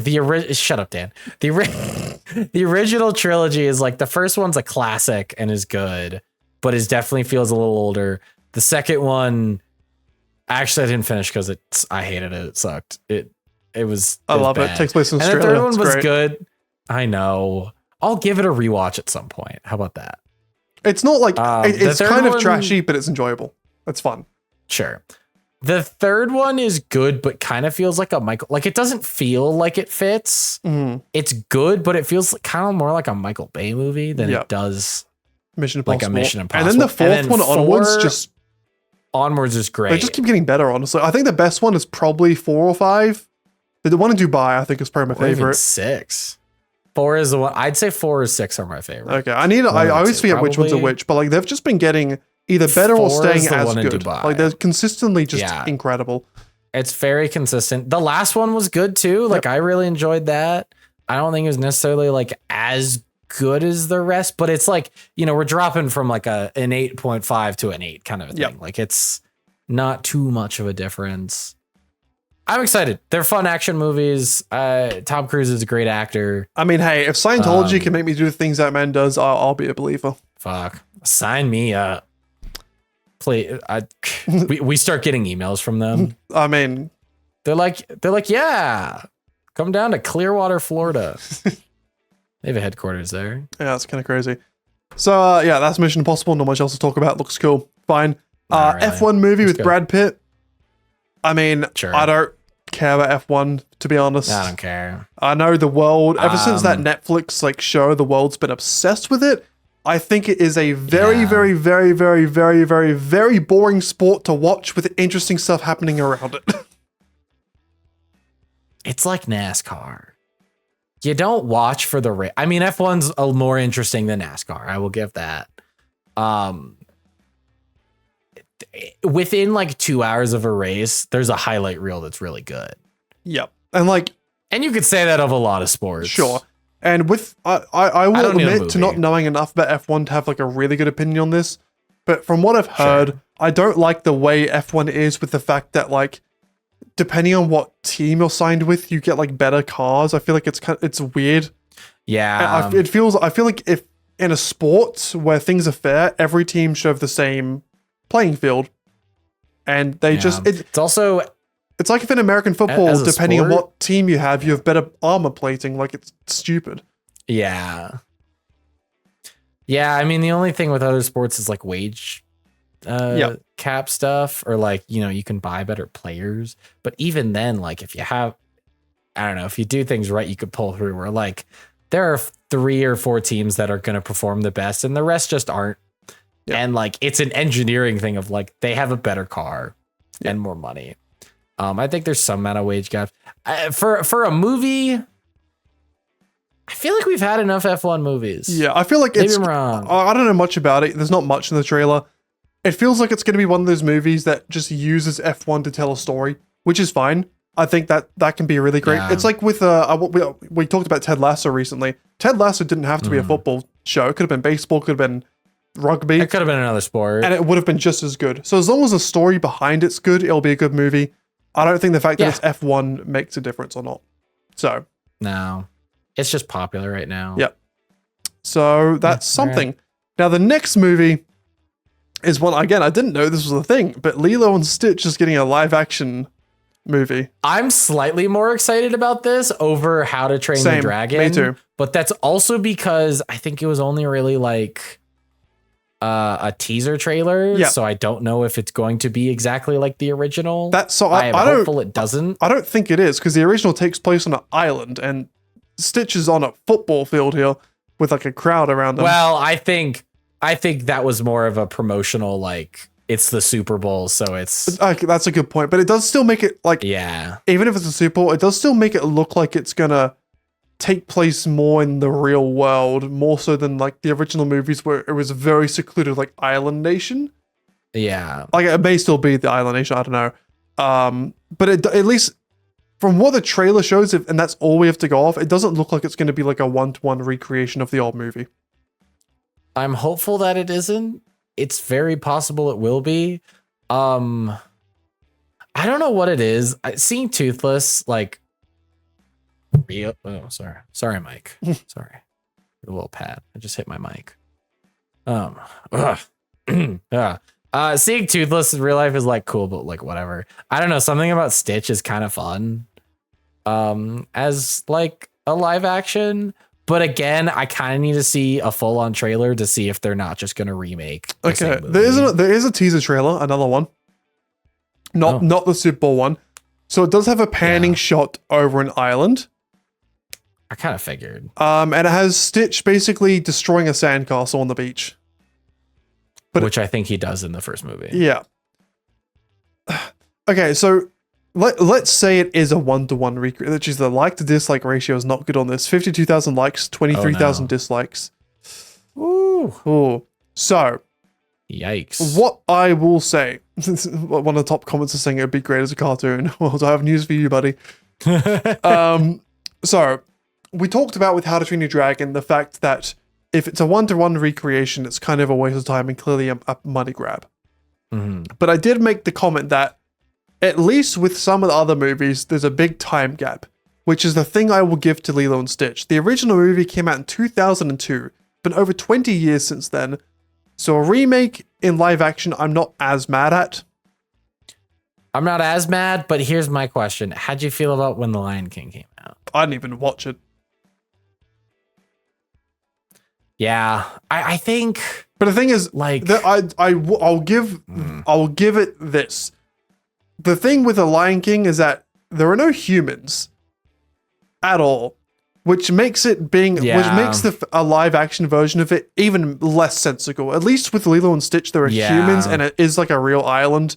shut up, Dan. The original trilogy is like, the first one's a classic and is good, but it definitely feels a little older. The second one, actually, I didn't finish because I hated it. It sucked. It was. I love it. It takes place in and Australia. the third one It's was great. good. I know. I'll give it a rewatch at some point. How about that? It's not like it's the third kind of one- trashy, but it's enjoyable. It's fun. Sure. The third one is good, but kind of feels like a Michael. Like, it doesn't feel like it fits. Mhm. It's good, but it feels kind of more like a Michael Bay movie than Yep. it does Mission like Impossible. a Mission And then the Impossible. And fourth then one onwards, 4 just onwards is great. they just keep getting better. Honestly, I think the best one is probably 4 or 5. The one in Dubai, I think, is probably my Or even favorite. 6. 4 is the one. I'd say 4 or 6 are my favorite. Okay, I of the always two, forget which ones are probably. which, but like they've just been getting either better or 4 is staying the as one in good. Dubai. Like they're consistently just Yeah. incredible. It's very consistent. The last one was good too. Like, I really enjoyed that. I don't think it was necessarily like as good as the rest, but it's like, we're dropping from like an 8.5 to an 8 kind of a thing. Yep. Like, it's not too much of a difference. I'm excited. They're fun action movies. Tom Cruise is a great actor. I mean, hey, if Scientology can make me do the things that man does, I'll be a believer. Fuck. Sign me up. We start getting emails from them. I mean, They're like, yeah, come down to Clearwater, Florida. They have a headquarters there. yeah, that's kind of crazy. So yeah, that's Mission Impossible. Not much else to talk about. Looks cool. Fine. Not really. F1 movie It's with good. Brad Pitt. I mean, Sure. I don't care about F1 to be honest. I don't care. I know the world, ever since that Um, Netflix like show, the world's been obsessed with it. I think it is a very, Yeah. very, very, very, very, very, very boring sport to watch with interesting stuff happening around it. It's like NASCAR. You don't watch for the race. I mean, F1's more interesting than NASCAR. I will give that. Within like 2 hours of a race, there's a highlight reel that's really good. Yep. And like, And you could say that of a lot of sports. sure. And with, I I will don't need a admit to movie. not knowing enough about F1 to have like a really good opinion on this. But from what I've heard, I don't like the way F1 is with the fact that like, depending on what team you're signed with, you get like better cars. I feel like it's weird. Yeah. I feel like if in a sport where things are fair, every team should have the same playing field. And they it's also it's like if in American football, as a depending on sport- what team you have better armor plating. Like it's stupid. Yeah. Yeah, I mean, the only thing with other sports is like wage Yep. cap stuff, or like, you can buy better players. But even then, like if you have, I don't know, if you do things right, you could pull through where like there are 3 or 4 teams that are going to perform the best and the rest just aren't. Yep. And like, it's an engineering thing of like, they have a better car and more money. I think there's some amount of wage gap for a movie. I feel like we've had enough F1 movies. Yeah, I feel like Maybe it's. I'm wrong. I don't know much about it. There's not much in the trailer. It feels like it's going to be one of those movies that just uses F1 to tell a story, which is fine. I think that can be really great. Yeah. It's like with we talked about Ted Lasso recently. Ted Lasso didn't have to be a football show. It could have been baseball, could have been rugby, It could have been another sport. and it would have been just as good. So as long as the story behind it's good, it'll be a good movie. I don't think the fact that Yeah. it's F1 makes a difference or not. So No, it's just popular right now. Yeah. so that's all right. something. Now the next movie is one, again, I didn't know this was a thing, but Lilo and Stitch is getting a live action movie. I'm slightly more excited about this over How to Train Same. Your Dragon. Me too. But that's also because I think it was only really like a teaser trailer. Yeah. So I don't know if it's going to be exactly like the original. That's so I am I don't hopeful it doesn't. I don't think it is, because the original takes place on an island and Stitch is on a football field here with like a crowd around them. Well, I think that was more of a promotional, like it's the Super Bowl, so it's Okay, that's a good point, but it does still make it like, yeah. even if it's a Super Bowl, it does still make it look like it's gonna take place more in the real world, more so than like the original movies where it was a very secluded like island nation. Yeah. Like it may still be the island nation, I don't know. But at least from what the trailer shows, and that's all we have to go off, it doesn't look like it's going to be like a one-to-one recreation of the old movie. I'm hopeful that it isn't. It's very possible it will be. I don't know what it is. Seeing Toothless, like real. Oh, sorry, Mike. Sorry, a little pat. I just hit my mic. Yeah. Seeing Toothless in real life is like cool, but like whatever. I don't know. Something about Stitch is kind of fun. As like a live action. But again, I kind of need to see a full-on trailer to see if they're not just going to remake. The same Okay, movie. there is a teaser trailer, another one. Not the Super Bowl one. So it does have a panning shot over an island. I kind of figured. And it has Stitch basically destroying a sandcastle on the beach. But Which I think he does in the first movie. Yeah. Okay, so let's say it is a 1-to-1 recreation. Which is the like to dislike ratio is not good on this. 52,000 likes, 23,000 dislikes. Ooh. Ooh. So Yikes. what I will say, one of the top comments is saying it would be great as a cartoon. Well, I have news for you, buddy. So we talked about with How to Train Your Dragon the fact that if it's a 1-to-1 recreation, it's kind of a waste of time and clearly a money grab. Mhm. But I did make the comment that at least with some of the other movies, there's a big time gap, which is the thing I will give to Lilo and Stitch. The original movie came out in 2002, been over 20 years since then. So a remake in live action, I'm not as mad at. I'm not as mad, but here's my question. How'd you feel about when The Lion King came out? I didn't even watch it. Yeah, I think But the thing is, like that I'll give it this. The thing with The Lion King is that there are no humans at all, which makes it which makes a live action version of it even less sensical. At least with Lilo and Stitch, there are humans and it is like a real island.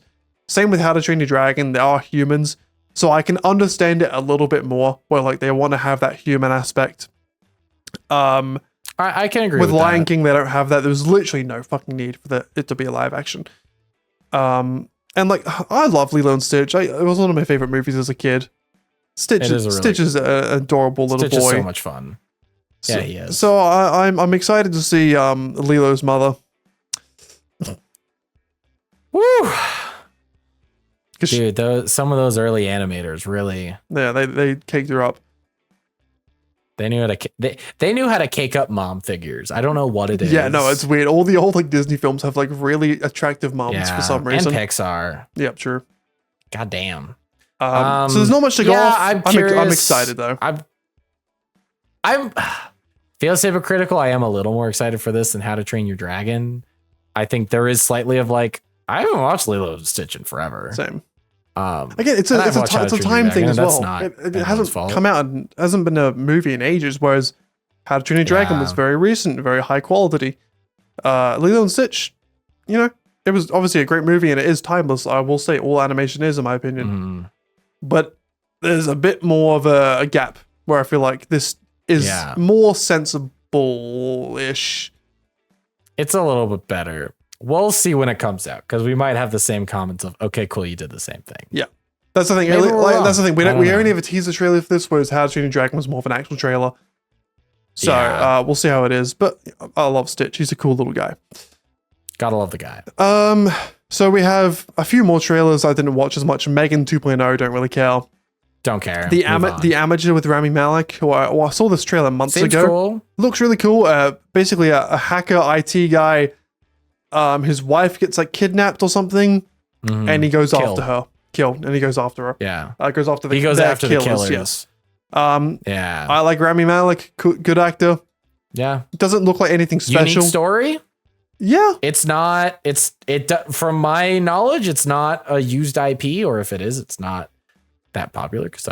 Same with How to Train Your Dragon, there are humans, so I can understand it a little bit more. Where like they want to have that human aspect. I can agree With with Lion that. King, they don't have that. There's literally no fucking need for it to be a live action. And like, I love Lilo and Stitch. It was one of my favorite movies as a kid. Stitch is an adorable little Stitch boy. is so much fun. Yeah, he is. So I'm excited to see Lilo's mother. Woo! Dude, some of those early animators really they caked her up. they knew how to they knew how to cake up mom figures. I don't know what it is. Yeah, no, it's weird. All the old like Disney films have like really attractive moms for some reason. And Pixar. Yeah, true. God damn. So there's not much to go off. I'm I'm excited though. I'm feels hypocritical. I am a little more excited for this than How to Train Your Dragon. I think there is slightly of like I haven't watched Lilo and Stitch in forever. Same. And Again, it's I've a watched How to Train Your time thing Dragon, as and well. that's not It anyone's hasn't fault. come out and hasn't been a movie in ages, whereas How to Train Your Dragon was very recent, very high quality. Lilo and Stitch, you know, it was obviously a great movie and it is timeless. I will say all animation is, in my opinion. Mhm. But there's a bit more of a gap where I feel like this is more sensible-ish. It's a little bit better. We'll see when it comes out because we might have the same comments of, okay, cool, you did the same thing. Yeah. That's the thing. Maybe we're wrong. That's the thing. We I don't only know. have a teaser trailer for this, whereas How to Train Your Dragon was more of an actual trailer. So Yeah. we'll see how it is. But I love Stitch. He's a cool little guy. Gotta love the guy. So we have a few more trailers I didn't watch as much. Megan 2.0, don't really care. Don't care. The Move on. Amateur with Rami Malek, who I saw this trailer months Seems ago. cool. Looks really cool. Basically a hacker IT guy. His wife gets like kidnapped or something, Mhm. and he goes Killed. after her. Killed, and he goes after her. Yeah. Goes after the He goes their after the killers, killers. Yes. Yeah. I like Rami Malek. Good actor. Yeah. Doesn't look like anything special. Unique story. Yeah. It's not. From my knowledge, it's not a used IP, or if it is, it's not that popular. Because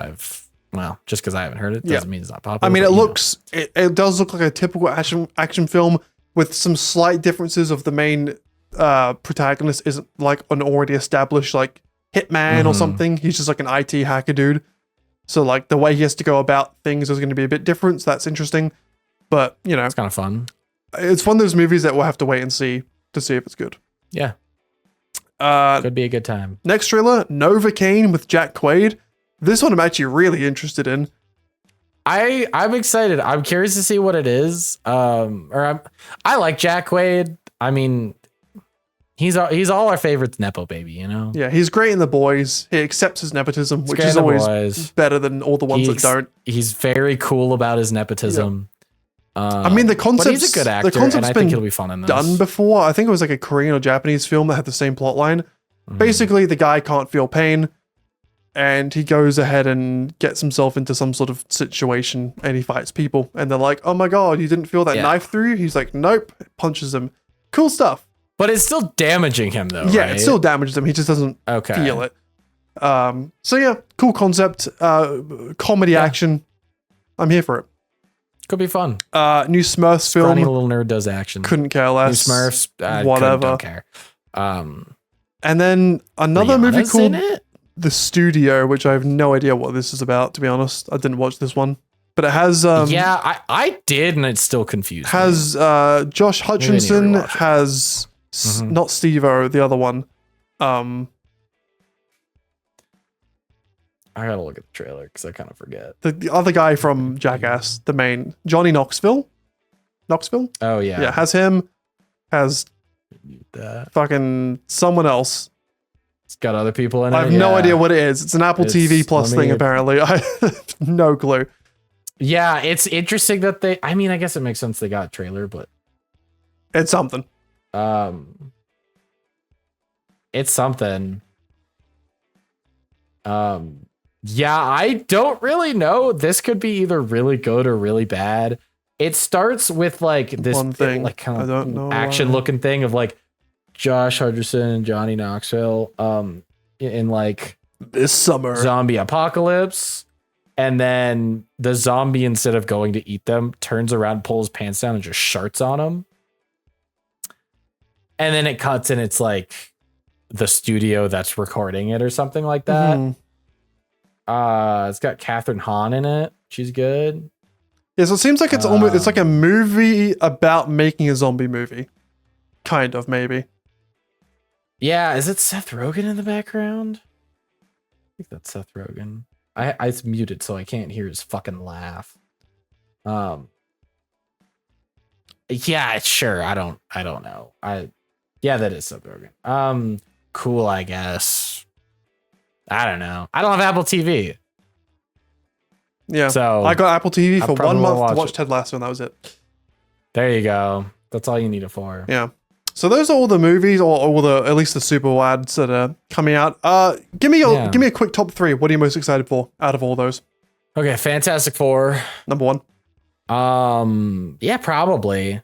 just because I haven't heard it doesn't mean it's not popular. I mean, but, it does look like a typical action film with some slight differences of the main protagonist isn't like an already established like hitman or something. He's just like an IT hacker dude. So like the way he has to go about things is going to be a bit different. So that's interesting. But you know, it's kind of fun. it's one of those movies that we'll have to wait and see to see if it's good. Yeah. Could be a good time. Next trailer, Novocaine with Jack Quaid. This one I'm actually really interested in. I'm excited. I'm curious to see what it is. I like Jack Quaid. I mean, he's all our favorites, Nepo baby. You know. Yeah, he's great in The Boys. He accepts his nepotism, which great is in The always Boys. better than all the ones that don't. He's very cool about his nepotism. I mean, the concept's, but he's a good actor, the concept's and I been think he'll be fun in this. done before. I think it was like a Korean or Japanese film that had the same plot line. Basically, the guy can't feel pain, and he goes ahead and gets himself into some sort of situation, and he fights people, and they're like, "Oh my god, you didn't feel that Yeah. knife through?" He's like, "Nope," punches him. Cool stuff. But it's still damaging him, though. Yeah, right? it still damages him. He just doesn't okay. feel it. So yeah, cool concept. Comedy action. I'm here for it. Could be fun. New Smurfs Scrawny film. little nerd does action. Couldn't care New less. Smurfs. Whatever. Don't care. And then another movie Rihanna's called in it? The Studio, which I have no idea what this is about, to be honest. I didn't watch this one. But it has Yeah, I did, and it's still confused. has Josh Hutcherson, rewatch it. has not Steve-O, the other one. I gotta look at the trailer because I kind of forget. The other guy from Jackass, the main Johnny Knoxville. Oh yeah, Yeah, has him, has That. fucking someone else. It's got other people in it. I have no yeah. idea what it is. It's an Apple It's- TV Plus let me- thing, apparently. I have no clue. Yeah, it's interesting that they. I mean, I guess it makes sense they got a trailer, but It's something. it's something. Yeah, I don't really know. This could be either really good or really bad. It starts with like this One thing, like kind I don't know of action why. looking thing of like Josh Hutcherson and Johnny Knoxville in like This summer. zombie apocalypse, and then the zombie, instead of going to eat them, turns around, pulls his pants down, and just sharts on them. And then it cuts, and it's like the studio that's recording it or something like that. Mhm. It's got Catherine Hahn in it. She's good. Yeah, so it seems like it's almost it's like a movie about making a zombie movie. Kind of, maybe. Yeah, is it Seth Rogen in the background? I think that's Seth Rogen. It's muted, so I can't hear his fucking laugh. Yeah, sure. I don't know. Yeah, that is Seth Rogen. Cool, I guess. I don't know. I don't have Apple TV. Yeah. So I got Apple TV I for probably 1 won't month to watch watch it. Ted Lasso, and that was it. there you go. That's all you need it for. Yeah. So those are all the movies, or all the at least the Super Bowl ads that are coming out. Give me a quick top 3. What are you most excited for out of all those? Okay, Fantastic Four. Number 1. Yeah, probably.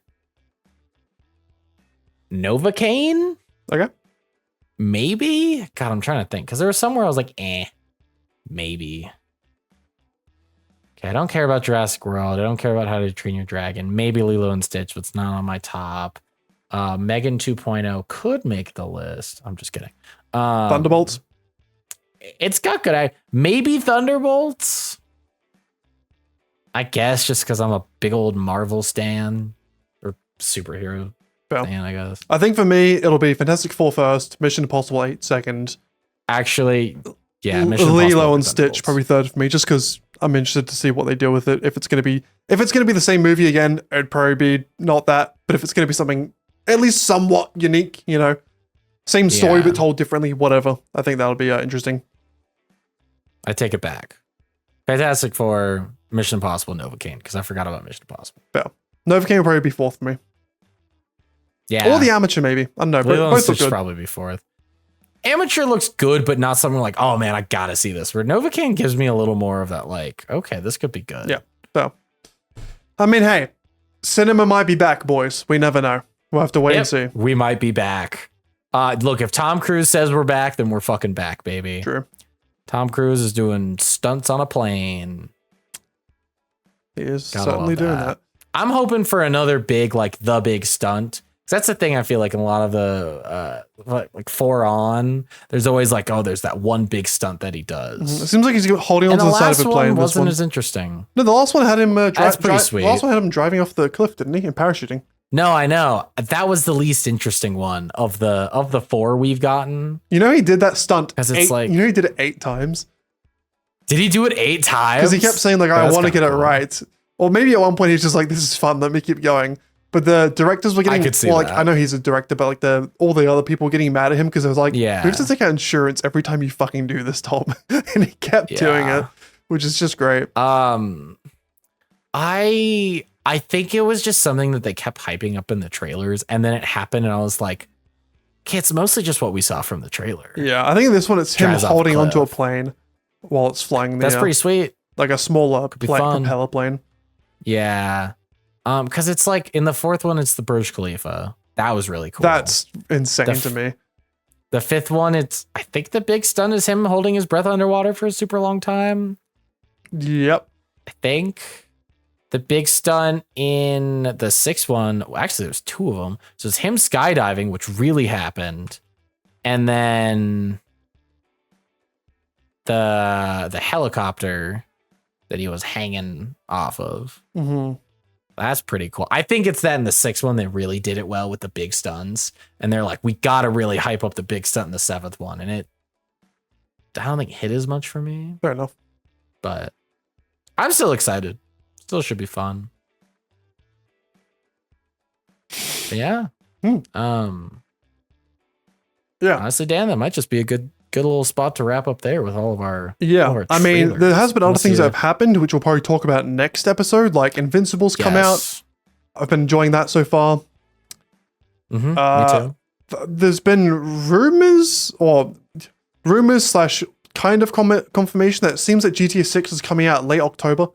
Novocaine? Okay. Maybe? God, I'm trying to think. Because there was somewhere I was like, maybe. Okay, I don't care about Jurassic World. I don't care about How to Train Your Dragon. Maybe Lilo and Stitch, but it's not on my top. Megan 2.0 could make the list. I'm just kidding. Thunderbolts. It's got good. Maybe Thunderbolts. I guess just because I'm a big old Marvel stan or superhero Fair. stan, I guess. I think for me, it'll be Fantastic Four first, Mission Impossible 8 second. Actually, Yeah, Mission Impossible Lilo over and Stitch Thunderbolts. probably third for me, just because I'm interested to see what they do with it. If it's gonna be the same movie again, it'd probably be not that. But if it's gonna be something at least somewhat unique, same story Yeah. but told differently, whatever, I think that'll be interesting. I take it back. Fantastic Four, Mission Impossible, Novocaine, because I forgot about Mission Impossible. Novocaine will probably be fourth for me, Yeah. or the Amateur maybe. I don't know, but Lilo and both Stitch look good. probably be fourth. Amateur looks good, but not something like, oh man, I gotta see this. Where Novocaine gives me a little more of that, like, okay, this could be good. Yeah. So, I mean, hey, cinema might be back, boys. We never know. We'll have to wait and see. We might be back. Look, if Tom Cruise says we're back, then we're fucking back, baby. True. Tom Cruise is doing stunts on a plane. He is Gotta certainly love doing that. that. I'm hoping for another big, like the big stunt. 'Cause that's the thing I feel like in a lot of the like For On, there's always like, oh, there's that one big stunt that he does. It seems like he's holding on And to the the side last of a plane. one This wasn't one. as interesting. No, the last one had him That's pretty sweet. The last one had him driving off the cliff, didn't he? And parachuting. No, I know. That was the least interesting one of the four we've gotten. You know, he did that stunt. 'Cause it's like- he did it 8 times Did he do it 8 times? because he kept saying like, "I That's want to get kinda it cool. right." Or maybe at one point he's just like, "This is fun. Let me keep going." But the directors were getting, could see well, like, that. I know he's a director, but like all the other people were getting mad at him because it was like, Yeah. "You have to take out insurance every time you fucking do this, Tom," and he kept doing Yeah. it, which is just great. I think it was just something that they kept hyping up in the trailers, and then it happened, and I was like, okay, it's mostly just what we saw from the trailer. Yeah, I think in this one it's him Drives off a holding onto a cliff. plane while it's flying the That's pretty sweet. like a smaller be fun. propeller plane. Yeah. Because it's like in the fourth one, it's the Burj Khalifa. That was really cool. That's insane The to me. The fifth one, I think the big stunt is him holding his breath underwater for a super long time. Yep. I think. The big stunt in the sixth one, well, actually, there's 2 of them. So it's him skydiving, which really happened. And then the helicopter that he was hanging off of. hmm That's pretty cool. I think it's that in the sixth one, they really did it well with the big stunts. And they're like, we got to really hype up the big stunt in the seventh one. And I don't think it hit as much for me, Fair enough. but I'm still excited. Still should be fun. But yeah. Hmm. Yeah. Honestly, Dan, that might just be a good little spot to wrap up there with all of our Yeah. all of our I mean, there trailers. has been other We'll things see that have happened, which we'll probably talk about next episode, like Invincible's come out. Yes. I've been enjoying that so far. Mhm, Uh, me too. There's been rumors slash kind of confirmation that it seems that GTA 6 is coming out late October.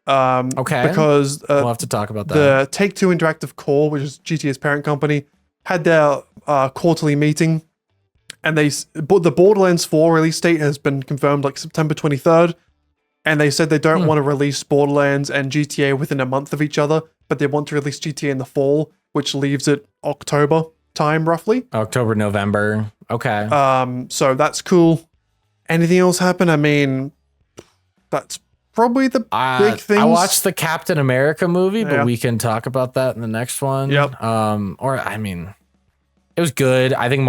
Okay. Because We'll have to talk about that. the Take-Two Interactive Core, which is GTA's parent company, had their quarterly meeting, and the Borderlands 4 release date has been confirmed like September 23rd, and they said they don't want to release Borderlands and GTA within a month of each other, but they want to release GTA in the fall, which leaves it October time roughly. October, November. Okay. So that's cool. Anything else happen? I mean, that's probably the big things. I watched the Captain America movie, but Yeah. we can talk about that in the next one. Yep. Or I mean, it was good. I think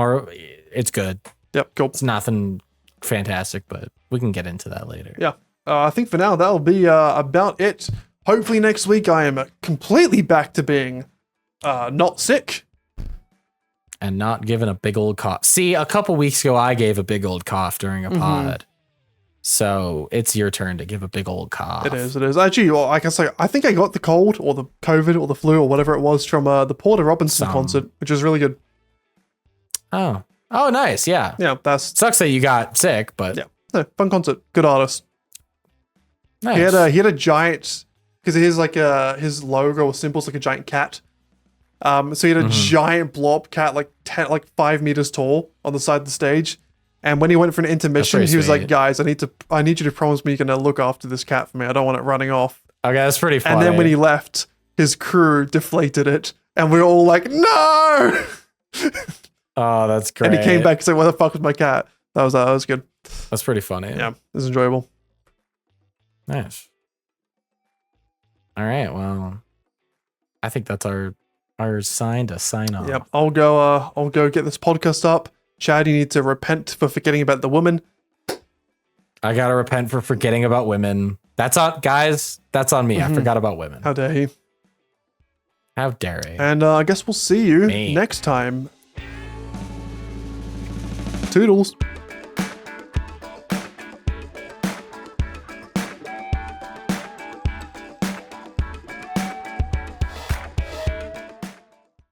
it's good. Yep, cool. It's nothing fantastic, but we can get into that later. Yeah. I think for now that'll be about it. Hopefully next week I am completely back to being not sick. And not giving a big old cough. See, a couple weeks ago, I gave a big old cough during a pod. So it's your turn to give a big old cough. It is. Actually, well, I can say, I think I got the cold or the COVID or the flu or whatever it was from the Porter Robinson concert, which was really good. Oh, nice. Yeah. Yeah, that's, Sucks that you got sick, but yeah, no, fun concert. Good artist. nice. He had a giant, because his his logo or symbol's like a giant cat. So he had a giant blob cat, like 5 meters tall, on the side of the stage. And when he went for an intermission, pretty he was like, sweet. "Guys, I need you to promise me you're gonna look after this cat for me. I don't want it running off." Okay, that's pretty funny. And then when he left, his crew deflated it, and we were all like, "No!" Oh, that's great. And he came back and said, "Where the fuck was my cat?" That was good. That's pretty funny. Yeah, it was enjoyable. Nice. All right. Well, I think that's our sign to sign off. Yep, I'll go get this podcast up. Chad, you need to repent for forgetting about the woman. I gotta repent for forgetting about women. That's on guys. That's on me. I forgot about women. How dare he? How dare he? And I guess we'll see you Me. next time. Toodles.